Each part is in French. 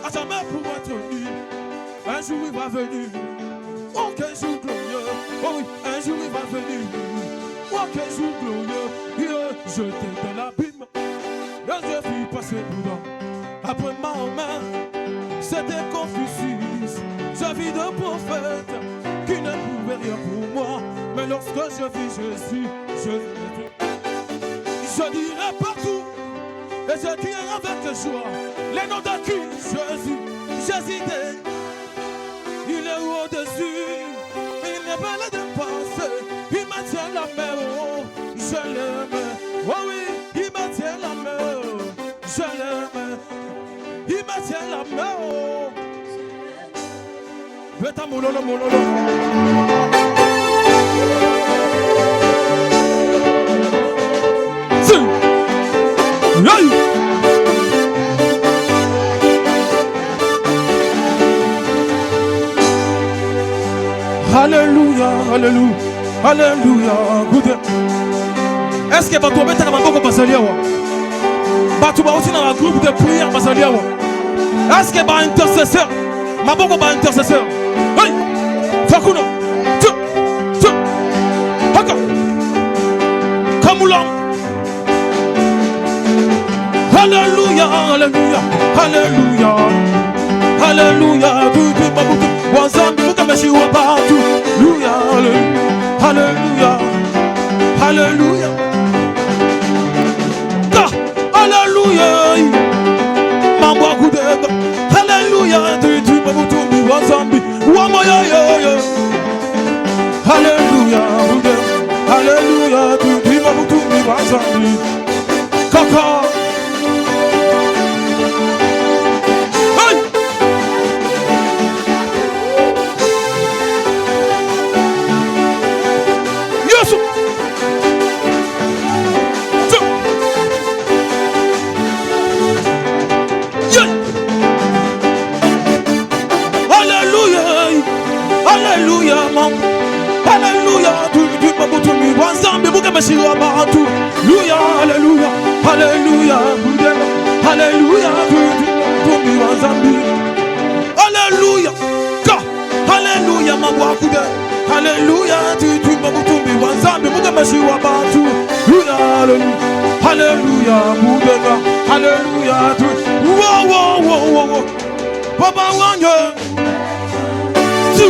à jamais pour être nu. Un jour il va venir, oh quel jour glorieux, oh oui, un jour il va venir, oh quel jour glorieux, jeté dans l'abîme, les yeux filles passer dedans. Après Mahomet, c'était Confucius, je vis de prophète qui ne pouvait rien pour moi, mais lorsque je vis Jésus, je dirai partout, et je dirai avec joie, les noms de qui Jésus, Jésus, il est au-dessus, il n'est pas là de passer, il me tient la main, oh, je l'aime, oh oui, il me tient la main, oh, je l'aime, il me tient la main, oh. Beta mololo mololo. Si. Aïe. Alléluia, alléluia, alléluia. Est-ce que tu vas mettre un groupe de prière? Est-ce que tu vas intercesseur? Ma beaucoup d'intercesseurs. Hey! Fakuno! Tu! Haka! Kamulam! Alléluia! Alléluia! Alléluia! Alléluia! Tu babutu! Wazambi mukameshi wa batu! Alléluia! Alléluia! Alléluia! Ta! Alléluia! Mambo akudega! Alléluia! Tu babutu! Wazambi! Wamoya! Alléluia! Alléluia! Tu babutu! Wazambi! Kaka! Alléluia, alléluia, alléluia, alléluia, alléluia, alléluia, ma voix coude, alléluia, tu m'aboutoumi, wanzambi, mugameshi wa batu, alléluia, alléluia, muganga, alléluia, tu, wow, papa wanye, tu,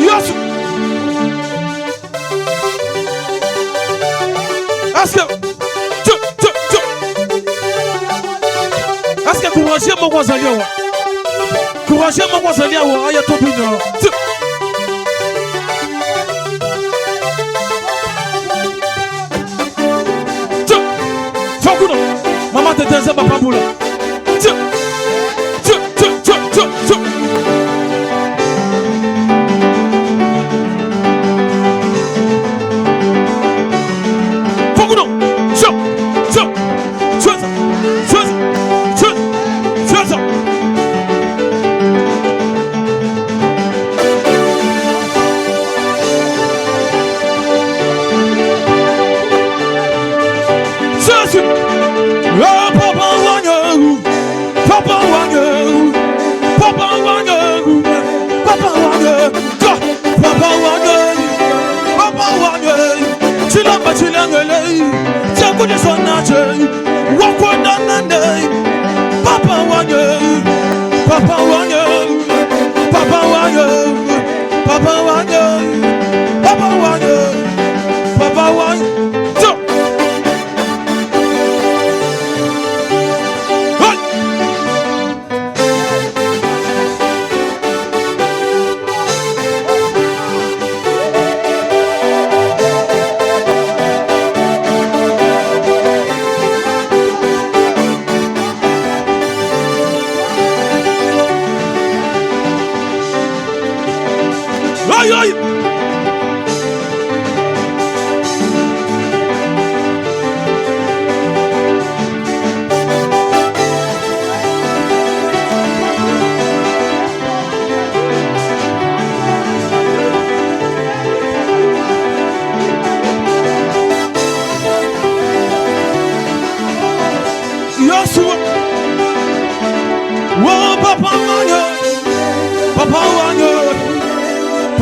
yes. Est-ce que couragez mon voisin? Couragez mon voisin, aïe ton bino. Maman te disait ma papoula.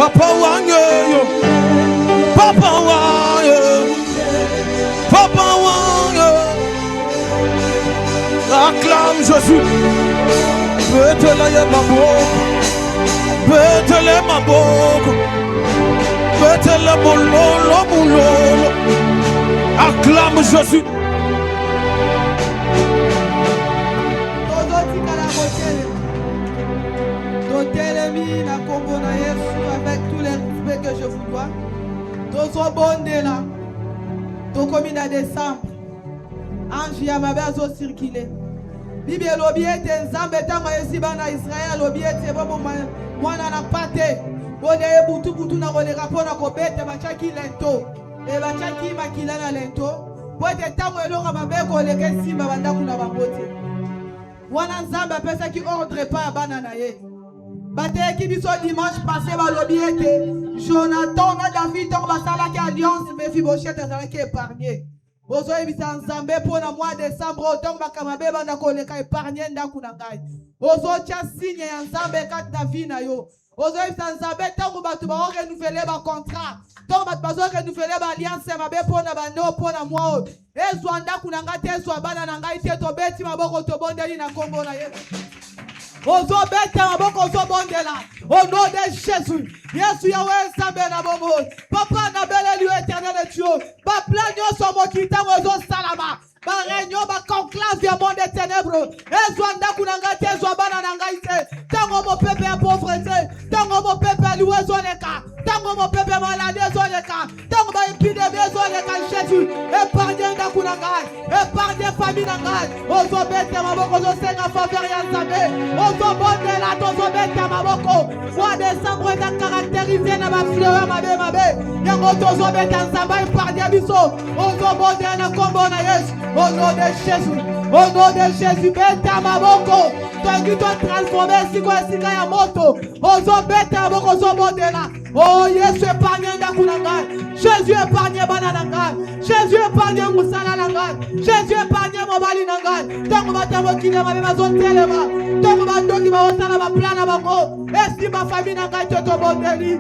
Papa Wanyo, Papa Wanyo, Papa Wanyo. Acclame Jésus. Betele maboko, betele maboko, betele mololo mololo. Acclame Jésus. Avec tout le respect que je vous dois, Tozo Bondela, Tokomi na décembre, Ange Yamabazo circulé. Bibi lobi ete nzambe tango esiba na Israël lobi ete bobo mwana na pate. Bone butu butu na koleka pona ko bete bachaki lento. E bachaki makila na lento. Bote tango elonga mabeko leke simba bandaku na bangote. Wana nzambe pesa ki ordre pa bana na ye. Bate qui biso dimanche passé balobi ete Jonathan na David tango basala ki alliance Mephibosheth azala ki épargné. Ozo ebisa nzambe pona mois décembre otango bakamabe banda koleka épargné ndaku na ngai. Ozo tia signe ya nzambe kati na vie na yo. Ozo ebisa nzambe tango batu ba renouveler ba contrat. Tango batu bazo renouveler ba alliance mabe pona bando pona moi. Ezwa ndaku na ngai te ezwa bana na ngai te to beti maboko to bondeli na kombo na Yesu. Ozo beta maboko ozo bondela. Au nom de Jésus. Yesu Yahweh Nzambe na bomo. Papa na bele lieu éternel de Dieu. Ba plan nyonso mokita ozo salama. Ba réunion ba conclave ya monde des ténèbres. Ezwa ndaku na ngai te ezwa bana na ngai te. Tango mo pepe ya pauvreté. Tango mo pepe ya liwezo leka. Tango mo pepe maladie zoleka. Tango ba épidémie zoleka Jésus. Épargne ndaku na ngai. Épargne famille na ngai. Ozo beta maboko ozo senga faveur ya Nzambe. Ozo bondela tozo beta maboko. Mois décembre est caractérisé na ba fleur mabe mabe. Yango tozo beta Nzambe épargne biso. Ozo bondela kombo na Yesu. Au nom de Jésus, au nom de Jésus, beta maboko. Toi qui dois transformer si quoi si ya moto. Ozo beta maboko ozo bondela. Oh Yesu épargne ndakunanga. Jésus épargne banananga. Jésus épargne musala nanga. Jésus épargne mobali nanga. Tango batamo kile mabe bazon telema. Tango badoki ba osala ba plana bango. Esti ma famille nanga toto bondeli.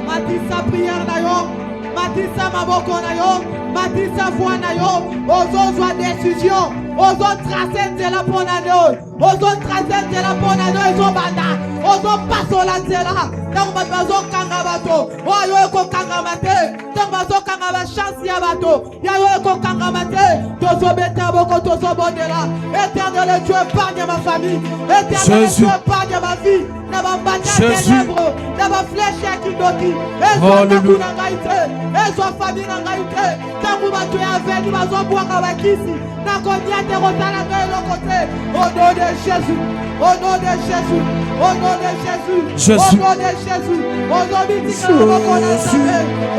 Matisa prière na yo. Matisa maboko na yo. Matisa voix na yo. Ozo zwa décision. Ozo tracer de la ponano. Ozo tracer de la ponano ezo banda. Ozo passo la zela. Tango bazo kanga bato. Oyo eko kanga mate. Tango bazo kanga ba chance ya bato. Yayo eko kanga mate. Tozo beta boko tozo bondela. Éternel Dieu épargne ma famille. Éternel Dieu épargne ma vie. Na ba bataille ténèbres. Na ba flèche qui doki. Ezo na ngaite. Ezo famille na ngaite. Tango bato ya venu bazo bwanga bakisi. Na konya te rotala ngelo côté. Au nom de Jésus. Au nom de Jésus. Au nom de Jésus. Jésus. Au nom de Jésus. Au nom de Jésus.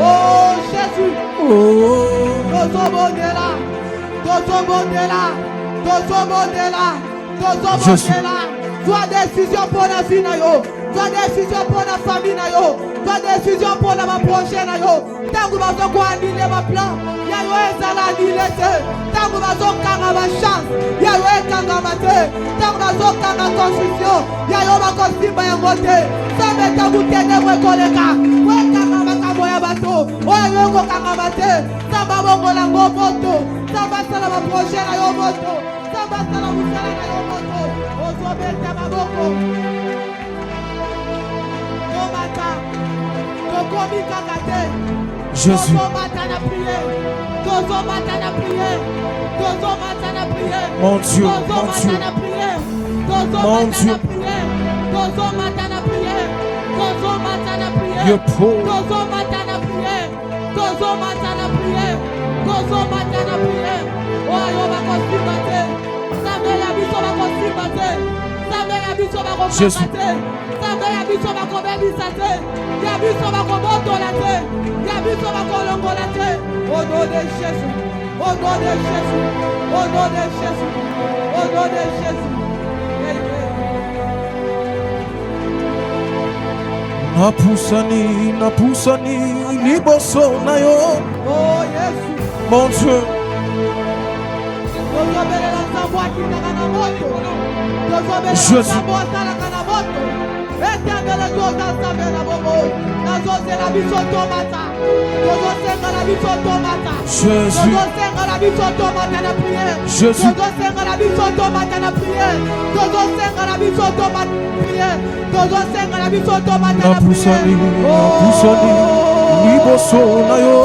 Oh Jésus. Tozo bondela. Tozo bondela. Tozo bondela. Tozo bondela. Toi décision pour la vie na yo. Toi décision pour la famille na yo. Toi décision pour la prochaine na yo. Tango bazo ko anile ma plan. Ya yo ezala anile te. Tango bazo kanga ma chance. Ya yo ekanga mate. Tango bazo kanga construction. Ya yo ba kosimba ya mote. Sabe tango ténèbres koleka. Wekanga makamo ya bato. Oyo yo ko kanga mate. Samba bongo la moto. Samba sala ma prochaine na yo moto. Samba sala musala na yo moto. Ozo beta maboko. Tomata. Tokomi kakate. Jésus. Tozo mata na prière. Tozo mata na prière. Tozo mata na prière. Mon Dieu, Tozo mon mata Dieu. na prière. Tozo Mon mata Dieu. na prière. Tozo mata na prière. Tozo mata na prière. You're poor. Tozo mata na prière. Tozo mata na prière. Tozo mata na prière. Oyo bakosimate. Sabe ya biso bakosimate. Sabe ya biso bakosimate. Sabe ya biso bakobebisate. Ya biso bakobotola te. Ya biso bakolongola te. Au nom de Jésus. Au nom de Jésus. Au nom de Jésus. Au nom de Jésus. Napusani, liboso na yo. Oh Jésus. Mon Dieu. Jésus. Éternel Dieu ensemble na bobo. Nazoze la biso tomata. Nazosenga la biso tomata. Jésus. Nazosenga la biso tomata na prière. Jésus. Nazosenga la biso tomata na prière. Nazosenga la biso tomata na prière. Nazosenga la biso tomata na Napusani, prière. liboso na yo.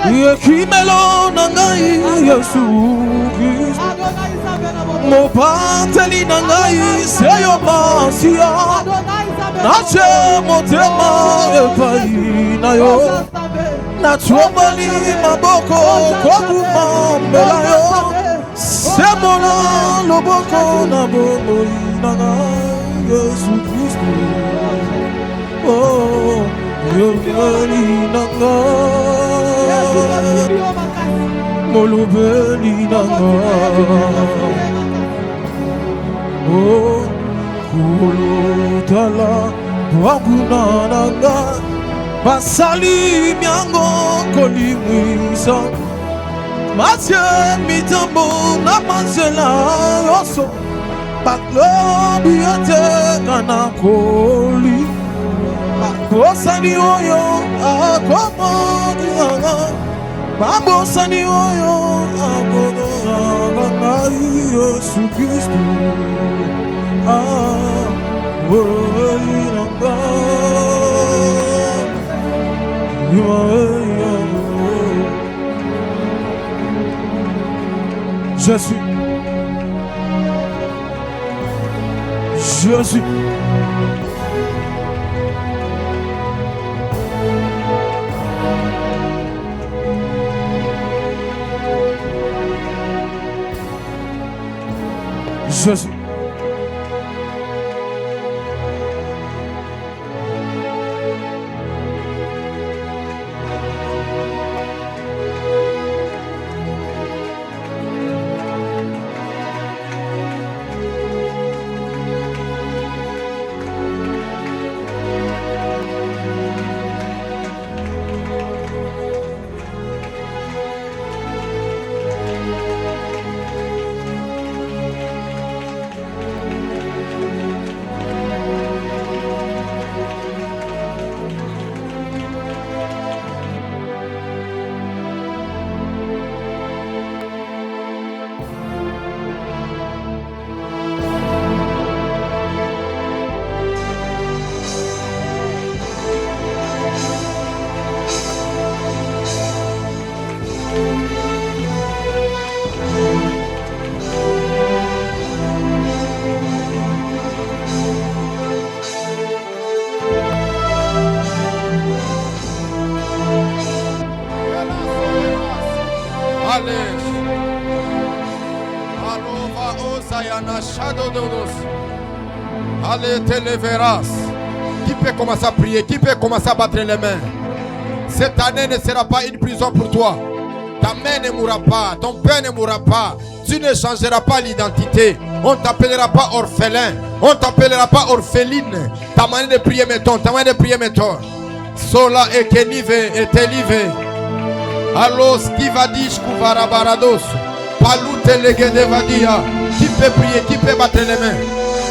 Yekimelo na ngai Yesu Kristo. Adonai Nzambe na bobo. Mobateli na ngai seyo masia. Adonai Nzambe na Nache motema epai na yo. Natuomali maboko kokuma mbela yo. Semola loboko na bobo na ngai Yesu Kristo. Oh, yokeli na ngai molobeli na ngai. Oh, kulotala wakuna na ngai basali miango kolimwisa matie mitambo na manzela yoso baklobi ete kana koli bakosani oyo akomoganga babosani oyo akomoganga ngai Yesu Kristo. Jésus, Jésus, Jésus. Allez, te leveras. Qui peut commencer à prier? Qui peut commencer à battre les mains? Cette année ne sera pas une prison pour toi. Ta main ne mourra pas, ton père ne mourra pas. Tu ne changeras pas l'identité. On ne t'appellera pas orphelin. On ne t'appellera pas orpheline. Ta manière de prier maintenant, ta manière de prier maintenant. Sola et kenive et telive. Allos qui va dire barados. Palute legede vadia. Qui peut prier? Qui peut battre les mains?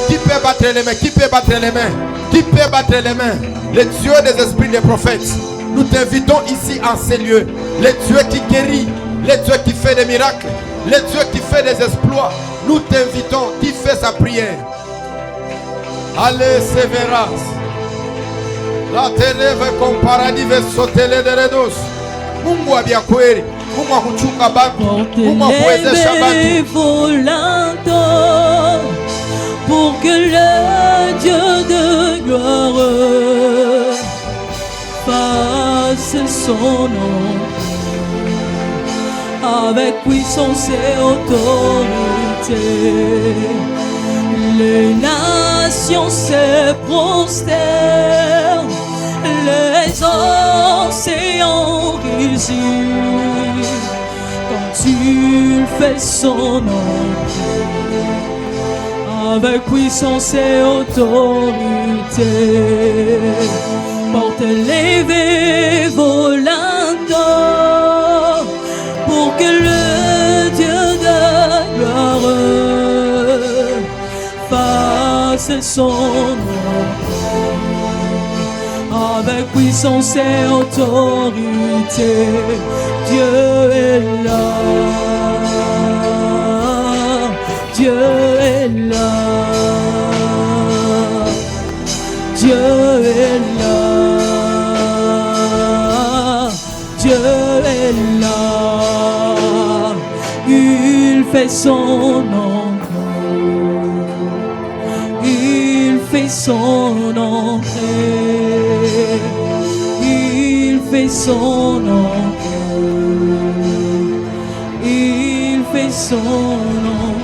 Qui peut battre les mains? Qui peut battre les mains? Qui peut battre les mains? Les dieux des esprits des prophètes. Nous t'invitons ici en ces lieux. Les dieux qui guérit, les dieux qui fait des miracles, les dieux qui fait des exploits. Nous t'invitons, qui fait sa prière. Allez, Sévéras. La télève comme paradis veut sauter les redos. Mungu abiakweli. Mungu akuchunga bantu. Mungu akuwezesha bantu. Pour que le Dieu de gloire fasse son nom avec puissance et autorité. Les nations se prosternent, les océans réussissent quand tu fais son nom. Avec puissance et autorité, porte levé volando, pour que le Dieu de gloire fasse son nom. avec puissance et autorité. Dieu est là, Dieu est là, Dieu est là, Dieu est là. Il fait son entrée, il fait son entrée, il fait son entrée, il fait son entrée.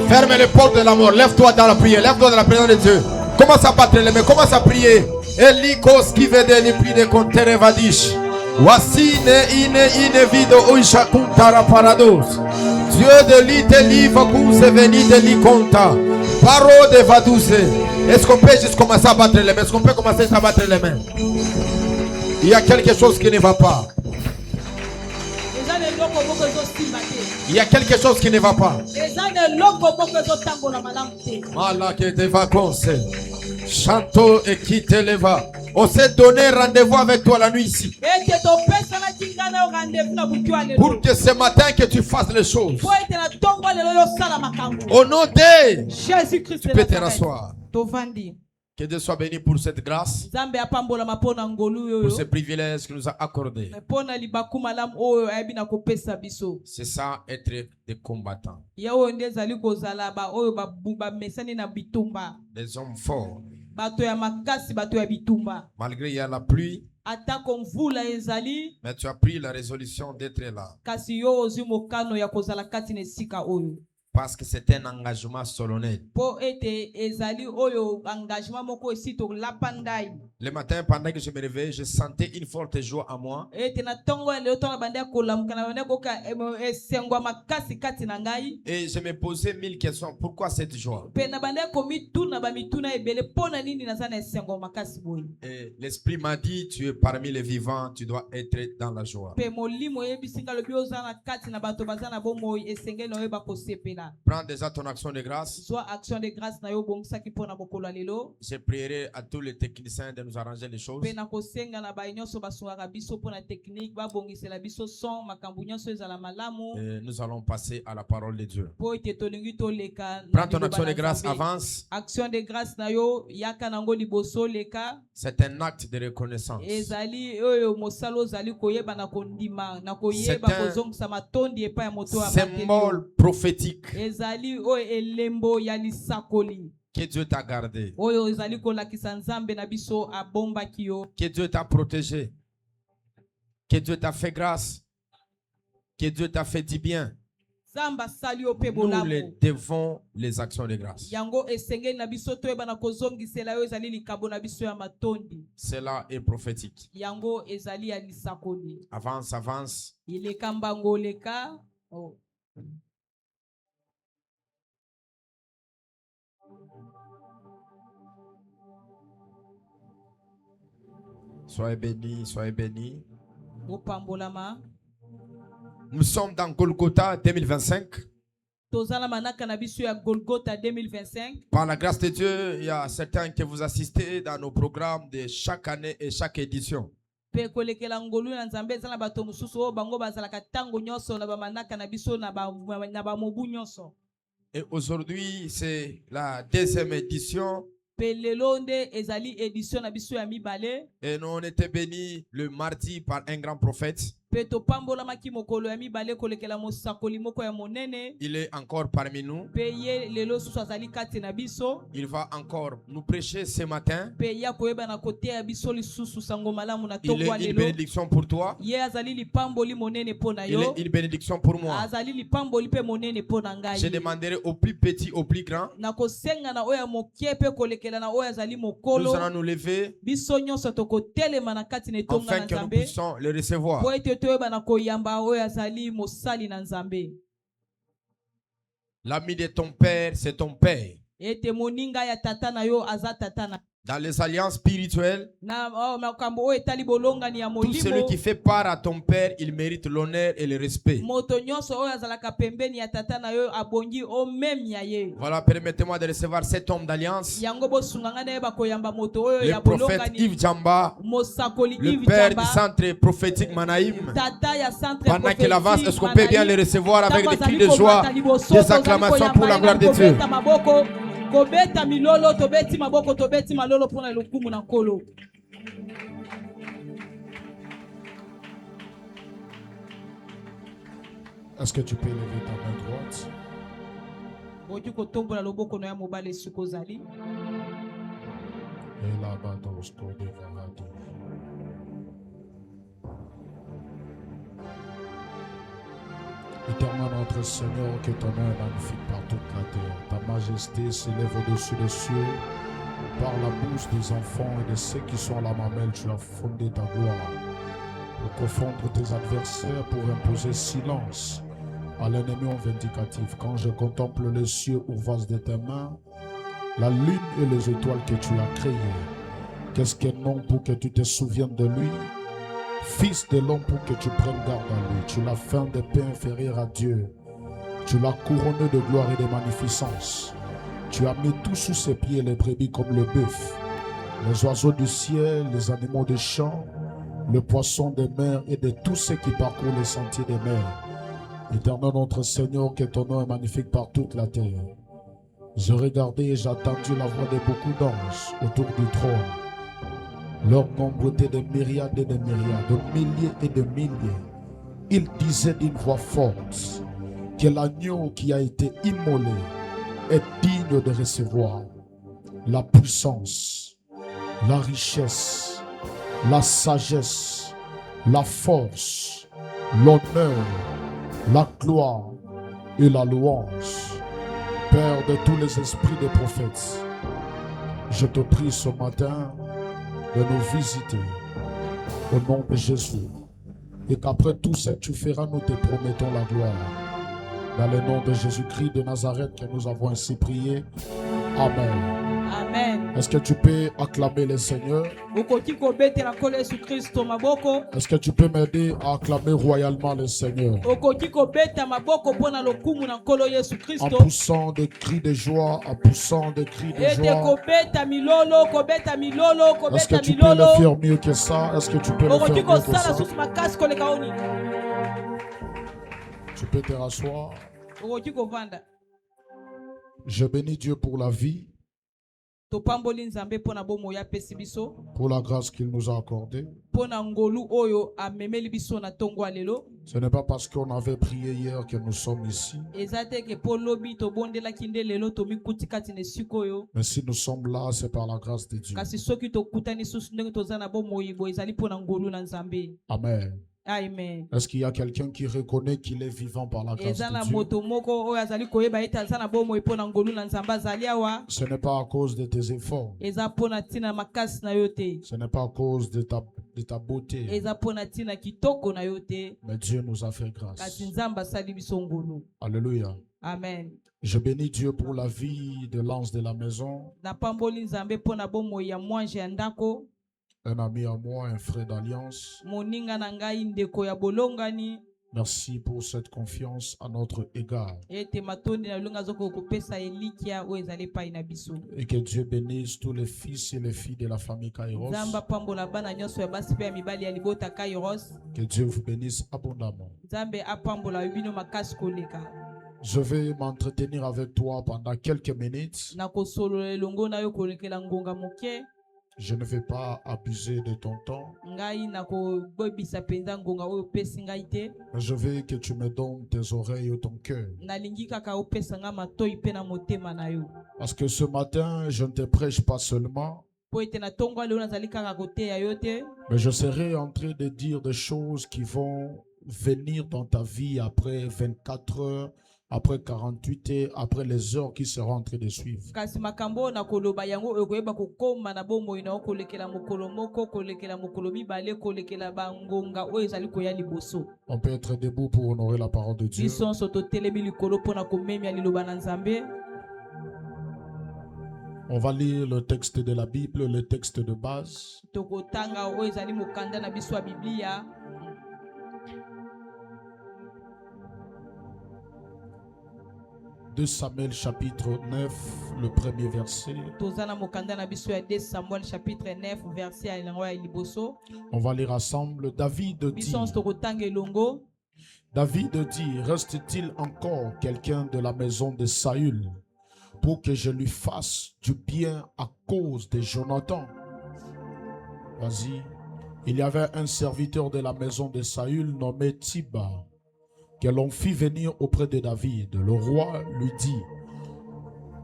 Ferme les portes de la mort. Lève-toi dans la prière. Lève-toi dans la présence de Dieu. Commence à battre les mains. Commence à prier. Elikos qui veut des lipides de Conterevadish. Voici ne vido oisha kuntara parados. Dieu de l'ite livre vous est venu de l'iconta. Paro de vadouze. Est-ce qu'on peut juste commencer à battre les mains? Est-ce qu'on peut commencer à battre les mains? Il y a quelque chose qui ne va pas. Il y a quelque chose qui ne va pas. Malake de vacances. Chanto et qui te leva. On s'est donné rendez-vous avec toi la nuit ici. Pour que ce matin que tu fasses les choses. Au nom de Jésus-Christ, tu peux te rasseoir. Que Dieu soit béni pour cette grâce, pour ce privilège qu'il nous a accordé. C'est ça, être des combattants. Des hommes forts. Malgré il y a la pluie, mais tu as pris la résolution d'être là. Parce que c'est un engagement solennel. Le matin, pendant que je me réveillais, je sentais une forte joie en moi. Et je me posais 1000 questions. Pourquoi cette joie? Et l'Esprit m'a dit, tu es parmi les vivants, tu dois être dans la joie. Prends déjà ton action de grâce. Je prierai à tous les techniciens de nous arranger les choses. Et nous allons passer à la parole de Dieu. Prends ton action de grâce, avance. C'est un acte de reconnaissance. C'est un symbole prophétique. Que Dieu t'a gardé. Que Dieu t'a protégé. Que Dieu t'a fait grâce. Que Dieu t'a fait du bien. Nous les devons les actions de grâce. Cela est prophétique. Avance, avance. Soyez bénis, soyez bénis. Nous sommes dans Golgotha 2025. Par la grâce de Dieu, il y a certains qui vous assistez dans nos programmes de chaque année et chaque édition. Et aujourd'hui, c'est la deuxième édition. Et nous on était bénis le mardi par un grand prophète. Il est encore parmi nous. Il va encore nous prêcher ce matin. Il est une bénédiction pour toi. Il est une bénédiction pour moi. Je demanderai au plus petit, au plus grand. Nous allons nous lever afin que nous puissions le recevoir. L'ami de ton père, c'est ton père. Dans les alliances spirituelles, tout celui qui fait part à ton père, il mérite l'honneur et le respect. Voilà, permettez-moi de recevoir cet homme d'alliance, le prophète Yves Djamba, le père du centre prophétique Manaïm. Pendant qu'il avance, est-ce qu'on peut bien le recevoir avec des cris de joie, des acclamations pour la gloire de Dieu? Kobeta milolo tobeti maboko tobeti malolo pona lokumu na kolo. Est-ce que tu peux lever ta main droite? Oki kotombola loboko na ya mobale sukozali. Et là-bas dans ce qu'on est vraiment. Éternel notre Seigneur, que ton nom est magnifique par toute la terre. Ta majesté s'élève au-dessus des cieux. Par la bouche des enfants et de ceux qui sont à la mamelle, tu as fondé ta gloire. Pour confondre tes adversaires, pour imposer silence à l'ennemi en vindicatif. Quand je contemple les cieux ouverts de tes mains, la lune et les étoiles que tu as créées, qu'est-ce qu'un homme pour que tu te souviennes de lui? Fils de l'homme pour que tu prennes garde à lui. Tu l'as fait des paix inférieurs à Dieu. Tu l'as couronné de gloire et de magnificence. Tu as mis tout sous ses pieds, les brebis comme le bœuf, les oiseaux du ciel, les animaux des champs, le poisson des mers et de tous ceux qui parcourent les sentiers des mers. Éternel notre Seigneur, que ton nom est magnifique par toute la terre. Je regardais et j'ai entendu la voix de beaucoup d'anges autour du trône. Leur nombre était de myriades et de myriades, de milliers et de milliers. Ils disaient d'une voix forte que l'agneau qui a été immolé est digne de recevoir la puissance, la richesse, la sagesse, la force, l'honneur, la gloire et la louange. Père de tous les esprits des prophètes, je te prie ce matin de nous visiter au nom de Jésus, et qu'après tout ce que tu feras, nous te promettons la gloire. Dans le nom de Jésus-Christ de Nazareth que nous avons ainsi prié. Amen. Amen. Est-ce que tu peux acclamer le Seigneur? Est-ce que tu peux m'aider à acclamer royalement le Seigneur? En poussant des cris de joie, en poussant des cris de joie. Est-ce que tu peux le faire mieux que ça? Est-ce que tu peux le faire mieux que ça? Tu peux te rasseoir. Je bénis Dieu pour la vie, pour la grâce qu'il nous a accordée. Ce n'est pas parce qu'on avait prié hier que nous sommes ici. Mais si nous sommes là, c'est par la grâce de Dieu. Amen. Amen. Est-ce qu'il y a quelqu'un qui reconnaît qu'il est vivant par la grâce de Dieu? Ce n'est pas à cause de tes efforts. Ce n'est pas à cause de ta beauté. Mais Dieu nous a fait grâce. Alléluia. Amen. Je bénis Dieu pour la vie de l'ange de la maison. Un ami à moi, un frère d'alliance. Merci pour cette confiance à notre égard. Et que Dieu bénisse tous les fils et les filles de la famille Kairos. Que Dieu vous bénisse abondamment. Je vais m'entretenir avec toi pendant quelques minutes. Je ne vais pas abuser de ton temps. Mais je veux que tu me donnes tes oreilles et ton cœur. Parce que ce matin, je ne te prêche pas seulement, mais je serai en train de dire des choses qui vont venir dans ta vie après 24 heures. Après 48 et après les heures qui seront en train de suivre. On peut être debout pour honorer la parole de Dieu. On va lire le texte de la Bible, le texte de base. tokotanga oyo ezali mokanda na biso ya Biblia. 2 Samuel chapitre 9, le premier verset. Tozana mokanda na biso ya 2 Samuel chapitre 9 verset ya elango ya liboso. On va lire ensemble. David dit, Biso tokotanga elongo. David dit, reste-t-il encore quelqu'un de la maison de Saül pour que je lui fasse du bien à cause de Jonathan? Vas-y. Il y avait un serviteur de la maison de Saül nommé Tiba, que l'on fit venir auprès de David. Le roi lui dit,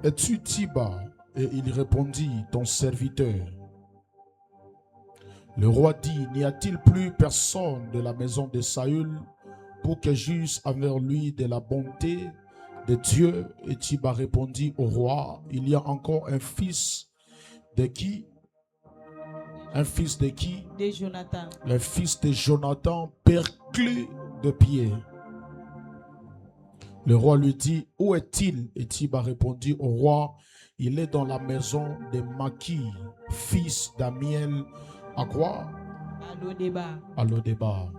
es-tu Tiba? Et il répondit, ton serviteur. Le roi dit, n'y a-t-il plus personne de la maison de Saül pour que j'eusse envers lui de la bonté de Dieu? Et Tiba répondit au roi, il y a encore un fils de qui? Un fils de qui? De Jonathan. Le fils de Jonathan, perclus de pied. Le roi lui dit, où est-il? Et Tiba répondit au roi, il est dans la maison de Maki, fils d'Amiel. À quoi? À Lodeba. À Lodeba.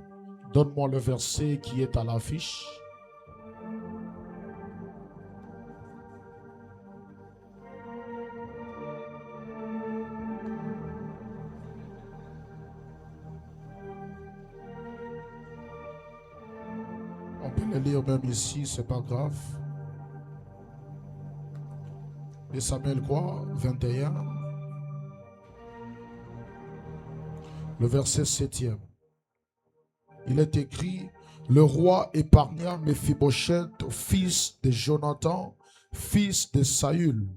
Donne-moi le verset qui est à l'affiche. On peut le lire même ici, c'est pas grave. Et Samuel quoi? 21. Le verset 7e. Il est écrit, le roi épargna Méphibosheth, fils de Jonathan, fils de Saül,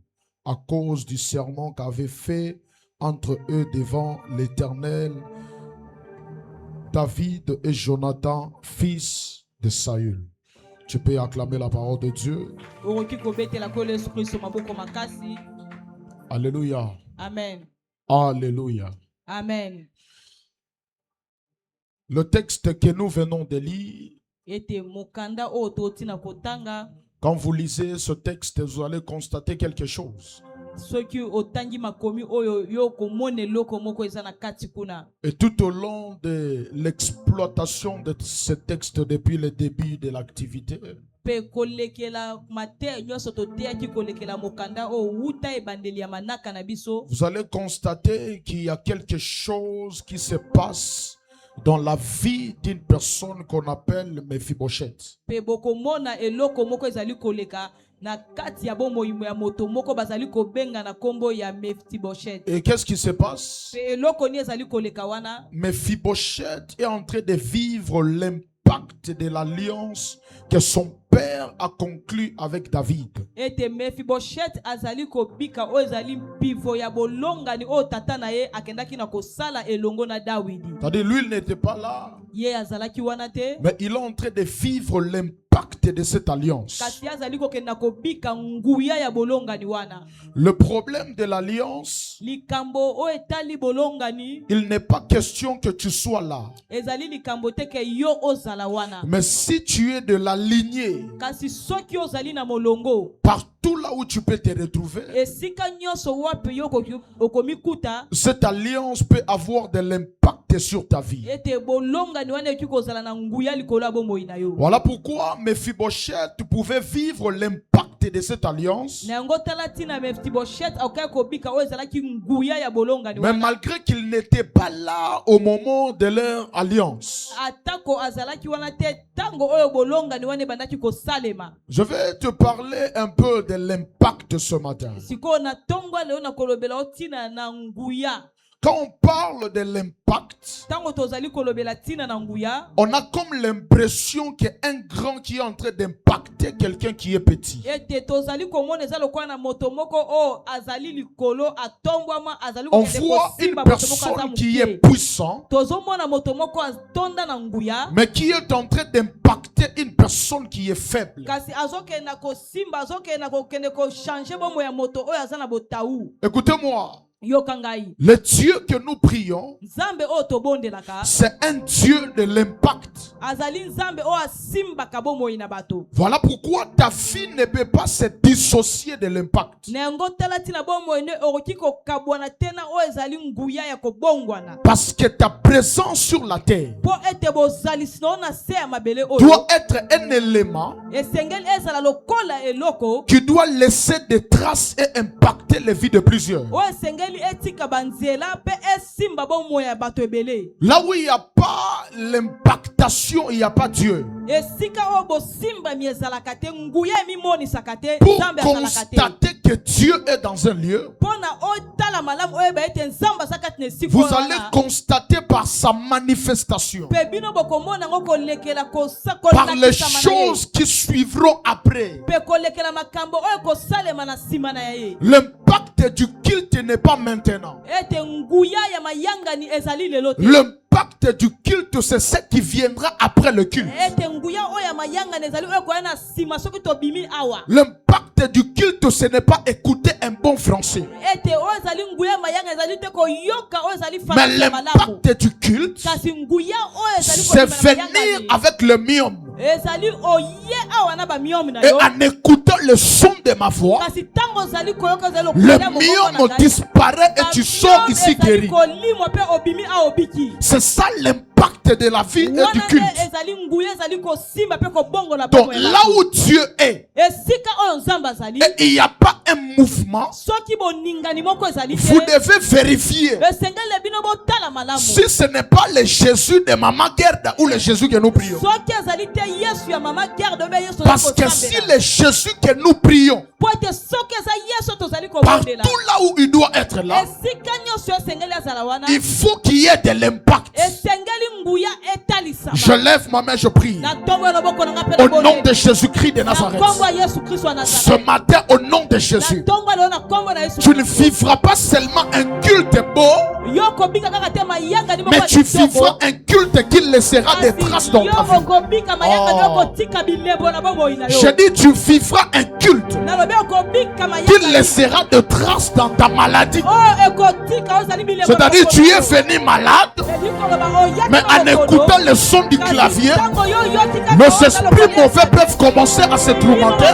à cause du serment qu'avait fait entre eux devant l'Éternel David et Jonathan, fils de Saül. Tu peux acclamer la parole de Dieu. Alléluia. Amen. Alléluia. Amen. Le texte que nous venons de lire, quand vous lisez ce texte, vous allez constater quelque chose. Et tout au long de l'exploitation de ce texte depuis le début de l'activité, vous allez constater qu'il y a quelque chose qui se passe dans la vie d'une personne qu'on appelle Méphibosheth. Et qu'est-ce qui se passe? Méphibosheth est en train de vivre l'impact de l'alliance que son père a conclue avec David. C'est-à-dire lui, il n'était pas là, mais il est en train de vivre l'impact de cette alliance. Le problème de l'alliance, il n'est pas question que tu sois là, mais si tu es de la lignée, partout là où tu peux te retrouver, cette alliance peut avoir de l'impact sur ta vie. Voilà pourquoi Méphibosheth pouvait vivre l'impact de cette alliance. Mais malgré qu'il n'était pas là au moment de leur alliance, je vais te parler un peu de l'impact ce matin. Quand on parle de l'impact, on a comme l'impression qu'il y a un grand qui est en train d'impacter quelqu'un qui est petit. On voit une personne qui est puissante, mais qui est en train d'impacter une personne qui est faible. Écoutez-moi. yokangai. Le Dieu que nous prions, Nzambe o tobondelaka c'est un Dieu de l'impact. azali nzambe o asimbaka bomoi na bato. Voilà pourquoi ta vie ne peut pas se dissocier de l'impact. Nengo talati na bomoi ne oroki ko kabwana tena o ezali nguya ya kobongwana. Parce que ta présence sur la terre Po ete bozali sino na se ya mabele oyo. doit être un élément Esengeli ezala lokola eloko qui doit laisser des traces et impacter les vies de plusieurs. o esengeli etika banzela pe esimba bomoi ya bato ebele. Là où il n'y a pas l'impactation, il n'y a pas Dieu. Esika o bosimba mi ezalaka te nguya emimonisaka te Pour nzambe azalaka te. constater que Dieu est dans un lieu, Pona o tala malamu o eba ete nzambe azakati ne siko vous allez constater par sa manifestation, pe bino bokomona ngo kolekela par les choses qui suivront après. pe kolekela makambo oyo kosalema na nsima na ye. L'impact du culte n'est pas maintenant. Ete nguya ya mayangani ezali lelo te. L'impact du culte, c'est ce qui viendra après le culte. Ete nguya oyo ya mayangani ezali oyo koya na nsima soki tobimi awa. L'impact du culte, ce n'est pas écouter un bon français. Ete oyo ezali nguya ya mayangani ezali te koyoka oyo ezali Mais français malamu. l'impact du culte, Kasi nguya oyo ezali c'est kobima na venir mayangani. avec le mium. Ezali oye awa na ba miomi na Et yo. en écoutant le son de ma voix, Kasi tango ezali koyoka ezali le lokola mongongo na mium ngai. disparaît et tu sors ici guéri. Kolimwa pe obimi a obiki. C'est ça l'impact de la vie et du Wana culte. nde ezali nguya ezali kosimba pe kobongola Donc bongo ya là bato. où Dieu est, Esika oyo nzambe azali et il n'y a pas un mouvement, soki boningani moko ezali te vous devez vérifier esengeli bino botala malamu si ce n'est pas le Jésus de Maman Gerda ou le Jésus que nous prions. soki ezali te yesu ya mama garde obe yesu Parce que si le Jésus que nous prions, po ete soki eza yesu tozali partout kobondela là où il doit être là, esika nyonso esengeli azala wana il faut qu'il y ait de l'impact. esengeli nguya etalisama Je lève ma main, je prie. na ntongo ya loboko na nga mpe Au nom de Jésus-Christ de na Nazareth. nkombo ya yesu kristo ya Ce nazareth matin, au nom de na Jésus, ntongo ya lelo na nkombo na yesu tu ne vivras pas seulement un culte beau, yo kobika kaka te mayangani moko mais ya tu kitoko. vivras un culte qui laissera des traces dans ta yo vie. okobika mayangani Oh. okotika bilembo na bomoi na yo Je dis, tu vivras un culte nalobi okobika qui mayangani laissera des traces dans ta maladie. oyo ekotika oyo ezali bilembo C'est-à-dire, tu es venu malade, mais en écoutant le son du clavier, nos esprits mauvais peuvent commencer à se tourmenter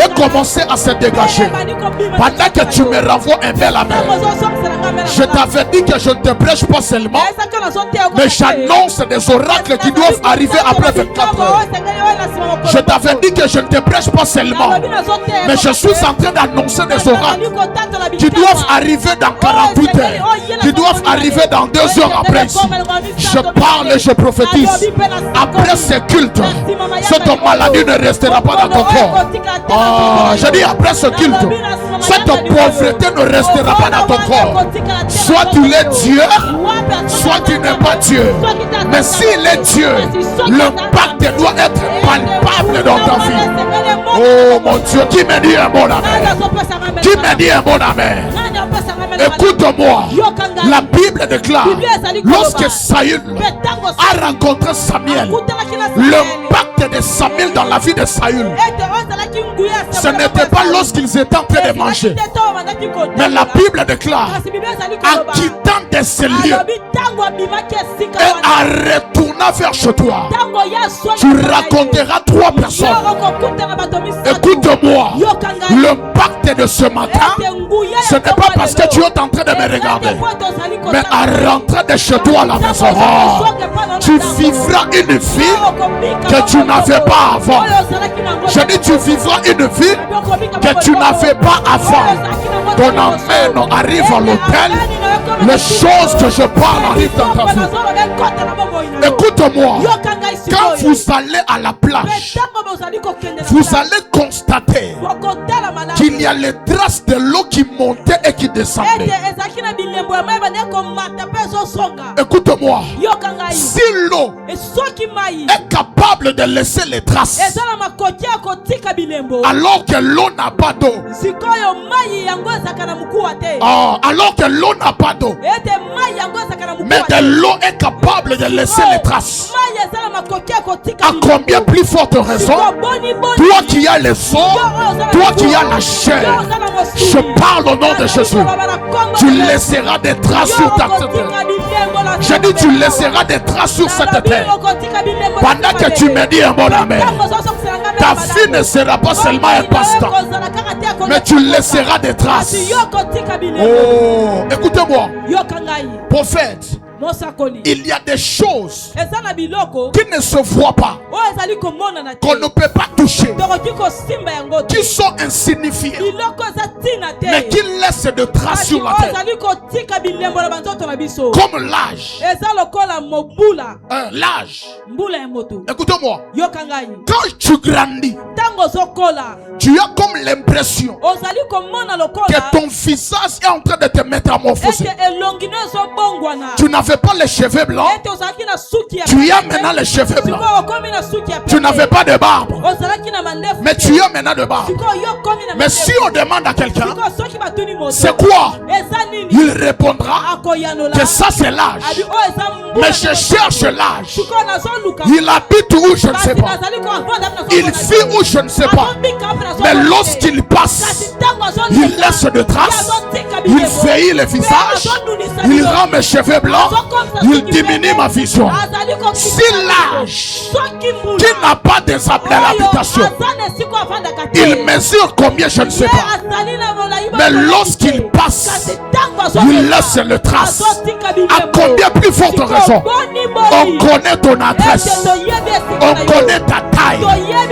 et commencer à se dégager. Pendant que tu me renvoies un bel amen, je t'avais dit que je ne te prêche pas seulement, mais j'annonce des oracles qui doivent arriver après 24 heures. Je t'avais dit que je ne te prêche pas seulement, mais je suis en train d'annoncer des oracles qui doivent arriver dans 48 heures, qui doivent arriver dans 2 heures après ici. Je parle et je prophétise. Après ce culte, cette maladie ne restera pas dans ton corps. Oh, je dis après ce culte, cette pauvreté ne restera pas dans ton corps. Soit tu es Dieu, soit tu n'es pas Dieu. Mais s'il est Dieu, l'impact doit être palpable dans ta vie. Oh mon Dieu, qui me dit un bon amen? Qui me dit un bon amen? Écoute-moi, la Bible déclare, lorsque Saül a rencontré Samuel, l'impact de Samuel dans la vie de Saül, ce n'était pas lorsqu'ils étaient en train de manger, mais la Bible déclare, en quittant de ces lieux et en retournant vers chez toi, tu raconteras 3 personnes. Écoute-moi, l'impact de ce matin, ce n'est pas parce que tu es en train de me regarder, mais en rentrant de chez toi à la maison, tu vivras une vie que tu n'avais pas avant. Je dis, tu vivras une vie que tu n'avais pas avant. Ton amen arrive à l'hôtel, les choses que je parle arrivent dans ta vie. Écoute-moi, quand vous allez à la plage, vous allez constater qu'il y a les traces de l'eau qui montait et qui descendait. Écoute-moi, si l'eau est capable de laisser les traces, alors que l'eau n'a pas d'eau, alors que l'eau n'a pas d'eau, mais que l'eau est capable de laisser les traces, à combien plus forte raison, toi qui as les os, toi qui as la chair, je parle au nom de Jésus, Tu laisseras des traces sur ta terre. J'ai dit, tu laisseras des traces sur cette terre. Pendant que tu me dis un bon amen, ta vie ne sera pas seulement un passe-temps, mais tu laisseras des traces. Oh, écoutez-moi, prophète. Il y a des choses qui ne se voient pas, qu'on ne peut pas toucher, qui sont insignifiants, mais qui laissent de traces sur la terre. Comme l'âge. L'âge. Écoutez-moi. Quand tu grandis, tu as comme l'impression que ton visage est en train de te métamorphoser. Tu n'avais pas les cheveux blancs, tu as maintenant les cheveux blancs. Tu n'avais pas de barbe, mais tu as maintenant de barbe. Mais si on demande à quelqu'un, c'est quoi? Il répondra que ça c'est l'âge. Mais je cherche l'âge. Il habite où je ne sais pas. Il vit où je ne sais pas. Mais lorsqu'il passe, il laisse de traces. Il vieillit le visage. Il rend mes cheveux blancs. Il diminue ma vision. Si l'âge qui n'a pas de l'habitation, il mesure combien je ne sais pas. Mais lorsqu'il passe, il laisse le trace. À combien plus forte raison? On connaît ton adresse, on connaît ta taille,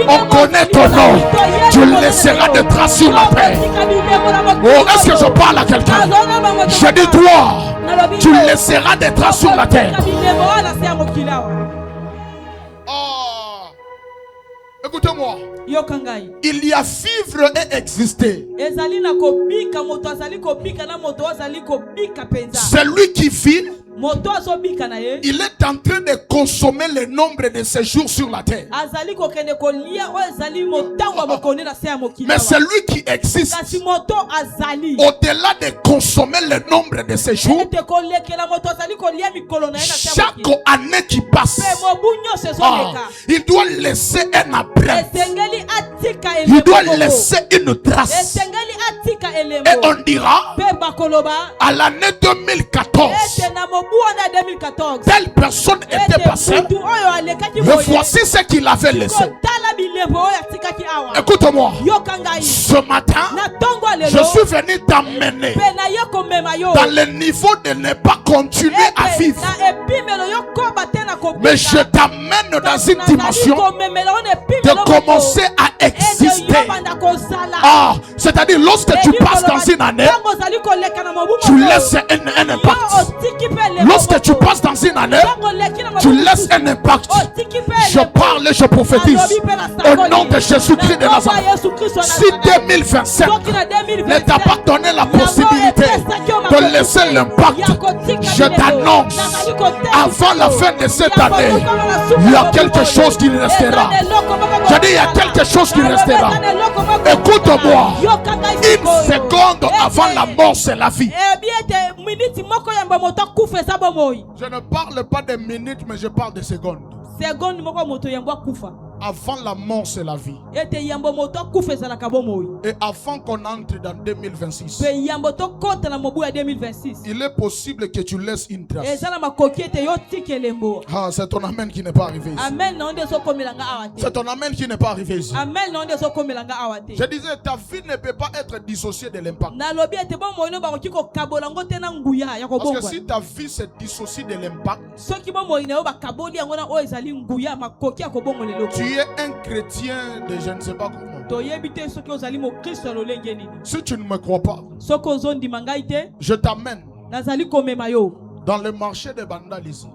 on connaît ton nom. Tu laisseras des traces sur la terre. Oh, est-ce que je parle à quelqu'un? Je dis toi, tu laisseras des traces sur la terre. Oh, écoutez-moi. Il y a vivre et exister. Celui qui vit, il est en train de consommer le nombre de ses jours sur la terre. Mais celui qui existe, au-delà de consommer le nombre de ses jours, chaque année qui passe, il doit laisser un empreinte. Il doit laisser une trace. Et on dira, à l'année 2014, telle personne était passée, mais voici ce qu'il avait laissé. Écoute-moi, ce matin, je suis venu t'emmener dans le niveau de ne pas continuer à vivre, mais je t'amène dans une dimension de commencer à exister. Ah, c'est-à-dire lorsque tu passes dans une année, tu laisses un impact. Lorsque tu passes dans une année, tu laisses un impact. Je parle et je prophétise au nom de Jésus-Christ de Nazareth. Si 2027 ne t'a pas donné la possibilité de laisser l'impact, je t'annonce, avant la fin de cette année, il y a quelque chose qui restera. Je dis, il y a quelque chose qui restera. Écoute-moi, une seconde avant la mort, c'est la vie. Je ne parle pas de minutes, mais je parle de secondes. Avant la mort, c'est la vie. Et avant qu'on entre dans 2026, il est possible que tu laisses une trace. Ah, c'est ton amen qui n'est pas arrivé ici. C'est ton amen qui n'est pas arrivé ici. Je disais, ta vie ne peut pas être dissociée de l'impact. Parce que si ta vie se dissocie de l'impact, tu es un chrétien de je ne sais pas comment. Si tu ne me crois pas, je t'amène dans le marché de Bandal ici.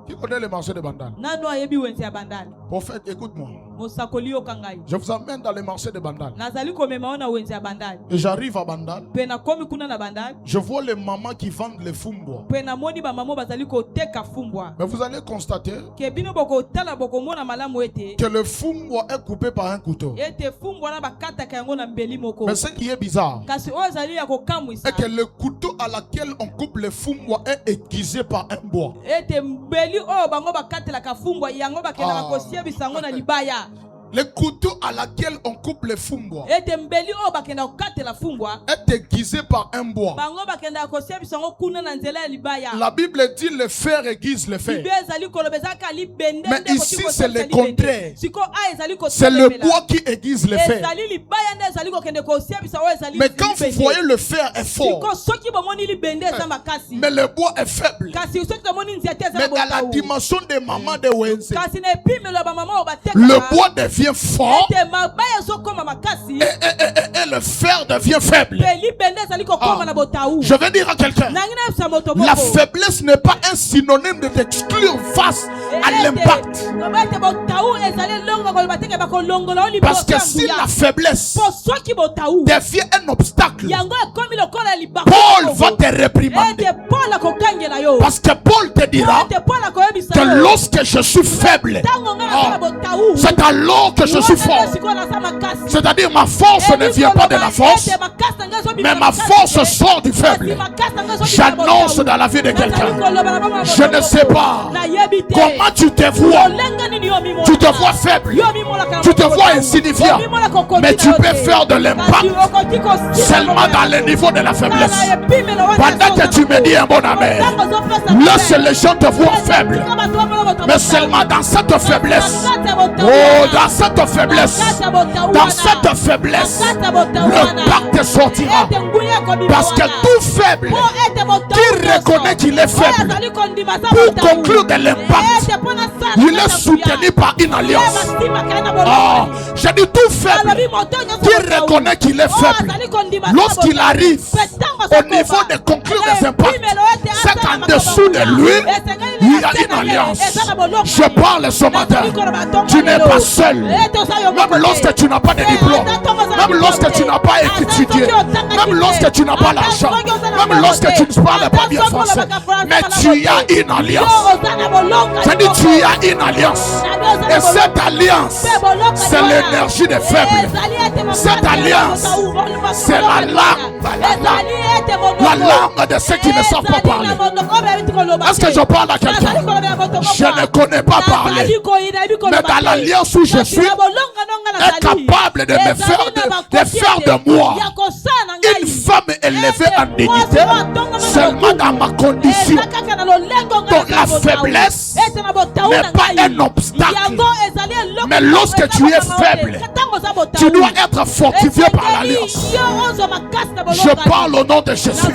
Qui connaît le marché de Bandal? Prophète, écoute-moi. Je vous amène dans le marché de Bandal. Et j'arrive à Bandal. Je vois les mamans qui vendent les fumbwa. Mais vous allez constater que le fumbwa est coupé par un couteau. Mais ce qui est bizarre, c'est que le couteau à laquelle on coupe le fumbwa est aiguisé par un bois. Le couteau à laquelle on coupe les fumbwa ete mbeli oyo bakenda kokatela fumbwa est aiguisé par un bois. bango bakenda kosia biso yango kuna na nzela ya libaya. La Bible dit le fer aiguise le fer. Bible ezali koloba ezalaka libende Mais nde ici, koki c'est le kosalisa libende. contraire. Siko a ezali C'est le kosalemela. bois qui aiguise le fer. ezali libaya nde ezali kokende kosia biso oyo ezali Mais quand vous libende. voyez le fer est fort, Siko soki bomoni libende eza makasi mais le bois est faible. kasi soki tomoni nzete eza Mais na dans la botau. dimension des mamans de Wenze, kasi na epimelo ya bamama oyo batekaka le bois devient fort ete mabaya ezokoma makasi et le fer devient faible. pe libende ezali kokoma Ah. na botau. Je vais dire à quelqu'un, nangi na yebisa moto la moko faiblesse n'est pas un synonyme de t'exclure face à l'impact. ete botau ezali elongo koloba teke bakolongola oyo Parce liboso que si ya la nguya. faiblesse po soki botau devient un obstacle, yango ekomi lokola libako Paul va te réprimander. ete paul akokangela yo Parce que Paul te dira ete paul akoyebisa que yo lorsque je suis faible, ntango ngai nasala botau c'est alors que je suis fort. sikoyo naza makasi. C'est-à-dire ma force ne vient pas de la force, mais ma force sort du faible. J'annonce dans la vie de quelqu'un. Je ne sais pas comment tu te vois. Tu te vois faible. Tu te vois insignifiant. Mais tu peux faire de l'impact seulement dans le niveau de la faiblesse. Pendant que tu me dis un bon amen, laisse les gens te voir faible. Mais seulement dans cette faiblesse, oh, dans cette faiblesse, dans cette faiblesse, le pacte sortira. Parce que tout faible qui reconnaît qu'il est faible, pour conclure de l'impact, il est soutenu par une alliance. Ah, j'ai dit tout faible qui reconnaît qu'il est faible, lorsqu'il arrive au niveau de conclure des impacts, c'est qu'en dessous de lui, il y a une alliance. Je parle ce matin. Tu n'es pas seul. Même lorsque tu n'as pas de diplôme, même lorsque tu n'as pas étudié, même lorsque tu n'as pas l'argent, même lorsque tu ne parles pas bien français, mais tu as une alliance. Je dis tu as une alliance. Et cette alliance, c'est l'énergie des faibles. Cette alliance, c'est la langue de ceux qui ne savent pas parler. Est-ce que je parle à quelqu'un? Je ne connais pas parler. Mais dans l'alliance où je suis, est capable de me faire de moi une femme élevée en dignité seulement dans ma condition. Donc la faiblesse n'est pas un obstacle. Mais lorsque tu es faible, tu dois être fortifié par l'alliance. Je parle au nom de Jésus.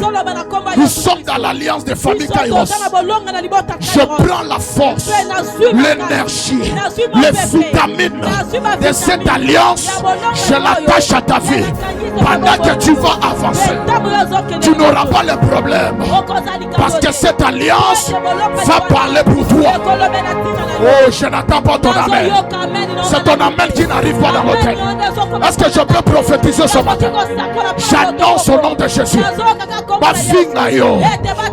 Nous sommes dans l'alliance des familles Kairos. Je prends la force, l'énergie, les vitamines de cette alliance. Je l'attache à ta vie. Pendant que tu vas avancer, tu n'auras pas le problème. Parce que cette alliance va parler pour toi. Oh, je n'attends pas ton amen. C'est ton amen qui n'arrive pas dans mon cœur. Est-ce que je peux prophétiser ce matin? J'annonce au nom de Jésus. Ma fille n'a yo,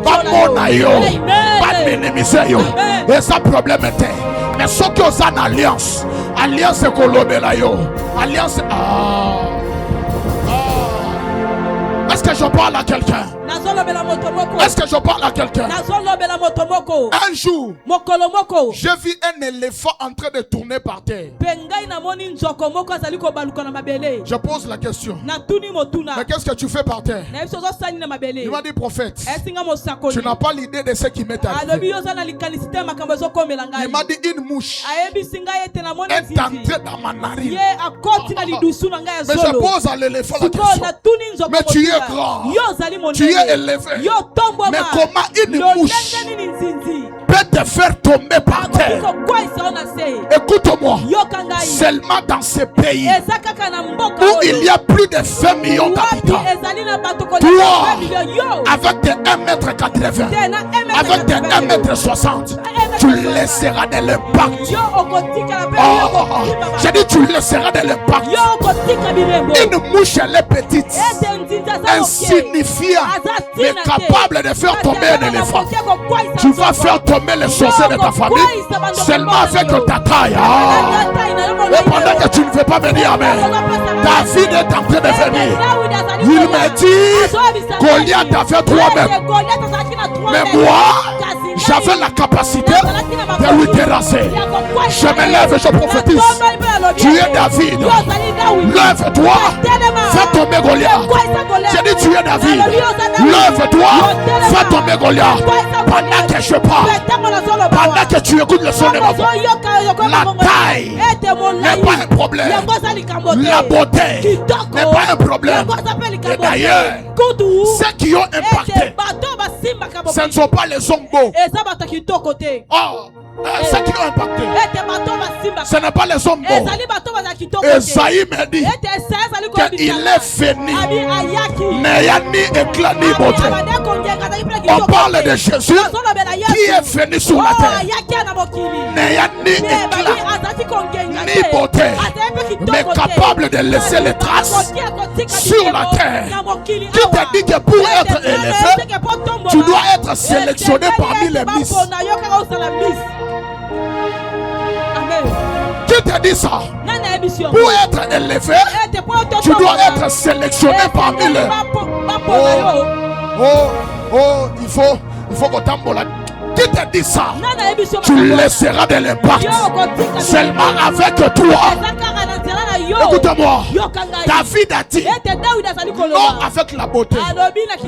ma mon n'a yo, ma minimise yo. Et ça problème était. Mais ce qui est en alliance, alliance est colobela yo. Alliance. Est-ce que je parle à quelqu'un? Est-ce que je parle à quelqu'un? Un jour, j'ai vu un éléphant en train de tourner par terre. Je pose la question. Mais qu'est-ce que tu fais par terre? Il m'a dit, prophète, tu n'as pas l'idée de ce qui m'est arrivé. Il m'a dit, une mouche est entrée dans ma narine. Mais je pose à l'éléphant la question. Mais tu es grand, tu es élevé. Mais comment une mouche peut te faire tomber par terre? Écoute-moi, seulement dans ce pays où il y a plus de 20 millions d'habitants, toi, avec tes 1m80, avec tes 1m60, tu laisseras de l'impact. J'ai dit tu laisseras de l'impact. Une mouche, elle est petite, insignifiante, mais capable de faire tomber un éléphant. Tu vas faire tomber les sorciers de ta famille seulement avec ta taille. Et pendant que tu ne veux pas venir, Amen, David est en train de venir. Il me dit, Goliath avait 3 mêmes. Mais moi, j'avais la capacité de lui terrasser. Je me lève et je prophétise. Tu es David. Lève-toi. Fais tomber Goliath. J'ai dit, tu es David. Lève-toi. Fais tomber Goliath. Pendant que je parle, pendant que tu écoutes le son de ma voix, la taille n'est pas un problème. La beauté n'est pas un problème. Et d'ailleurs, ceux qui ont impacté, ce ne sont pas les hommes beaux. Oh, ceux qui ont impacté, ce n'est pas les hommes beaux. Esaïe me dit qu'il est venu n'ayant ni éclat ni beauté. On parle de Jésus qui est venu sur la terre n'ayant ni éclat ni beauté, mais capable de laisser les traces sur la terre. Qui te dit que pour être élevé, tu dois être sélectionné parmi les miss? Qui te dit ça? Pour être élevé, tu dois être sélectionné parmi les... il faut que t'emboles. Qui te dit ça? Tu laisseras de l'impact seulement avec toi. Écoute-moi. David a dit non avec la beauté,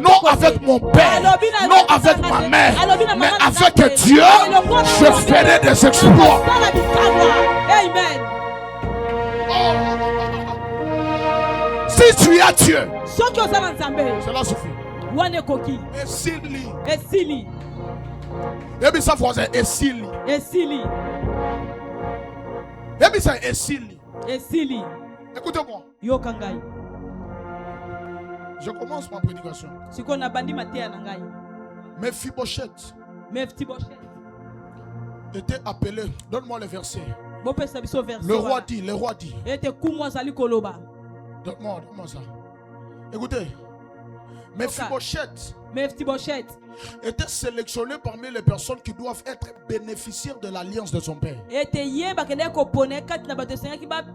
non avec mon père, non avec ma mère, mais avec Dieu, je ferai des exploits. Amen. Si tu as Dieu, cela suffit. Et Sili. Et puis ça voisin, et Sili. Et puis ça, et Sili. Écoutez-moi. Je commence ma prédication. Mephibosheth était appelé. Donne-moi le verset. Le roi dit. Donne-moi ça. Écoutez. Mephibosheth était sélectionné parmi les personnes qui doivent être bénéficiaires de l'alliance de son père.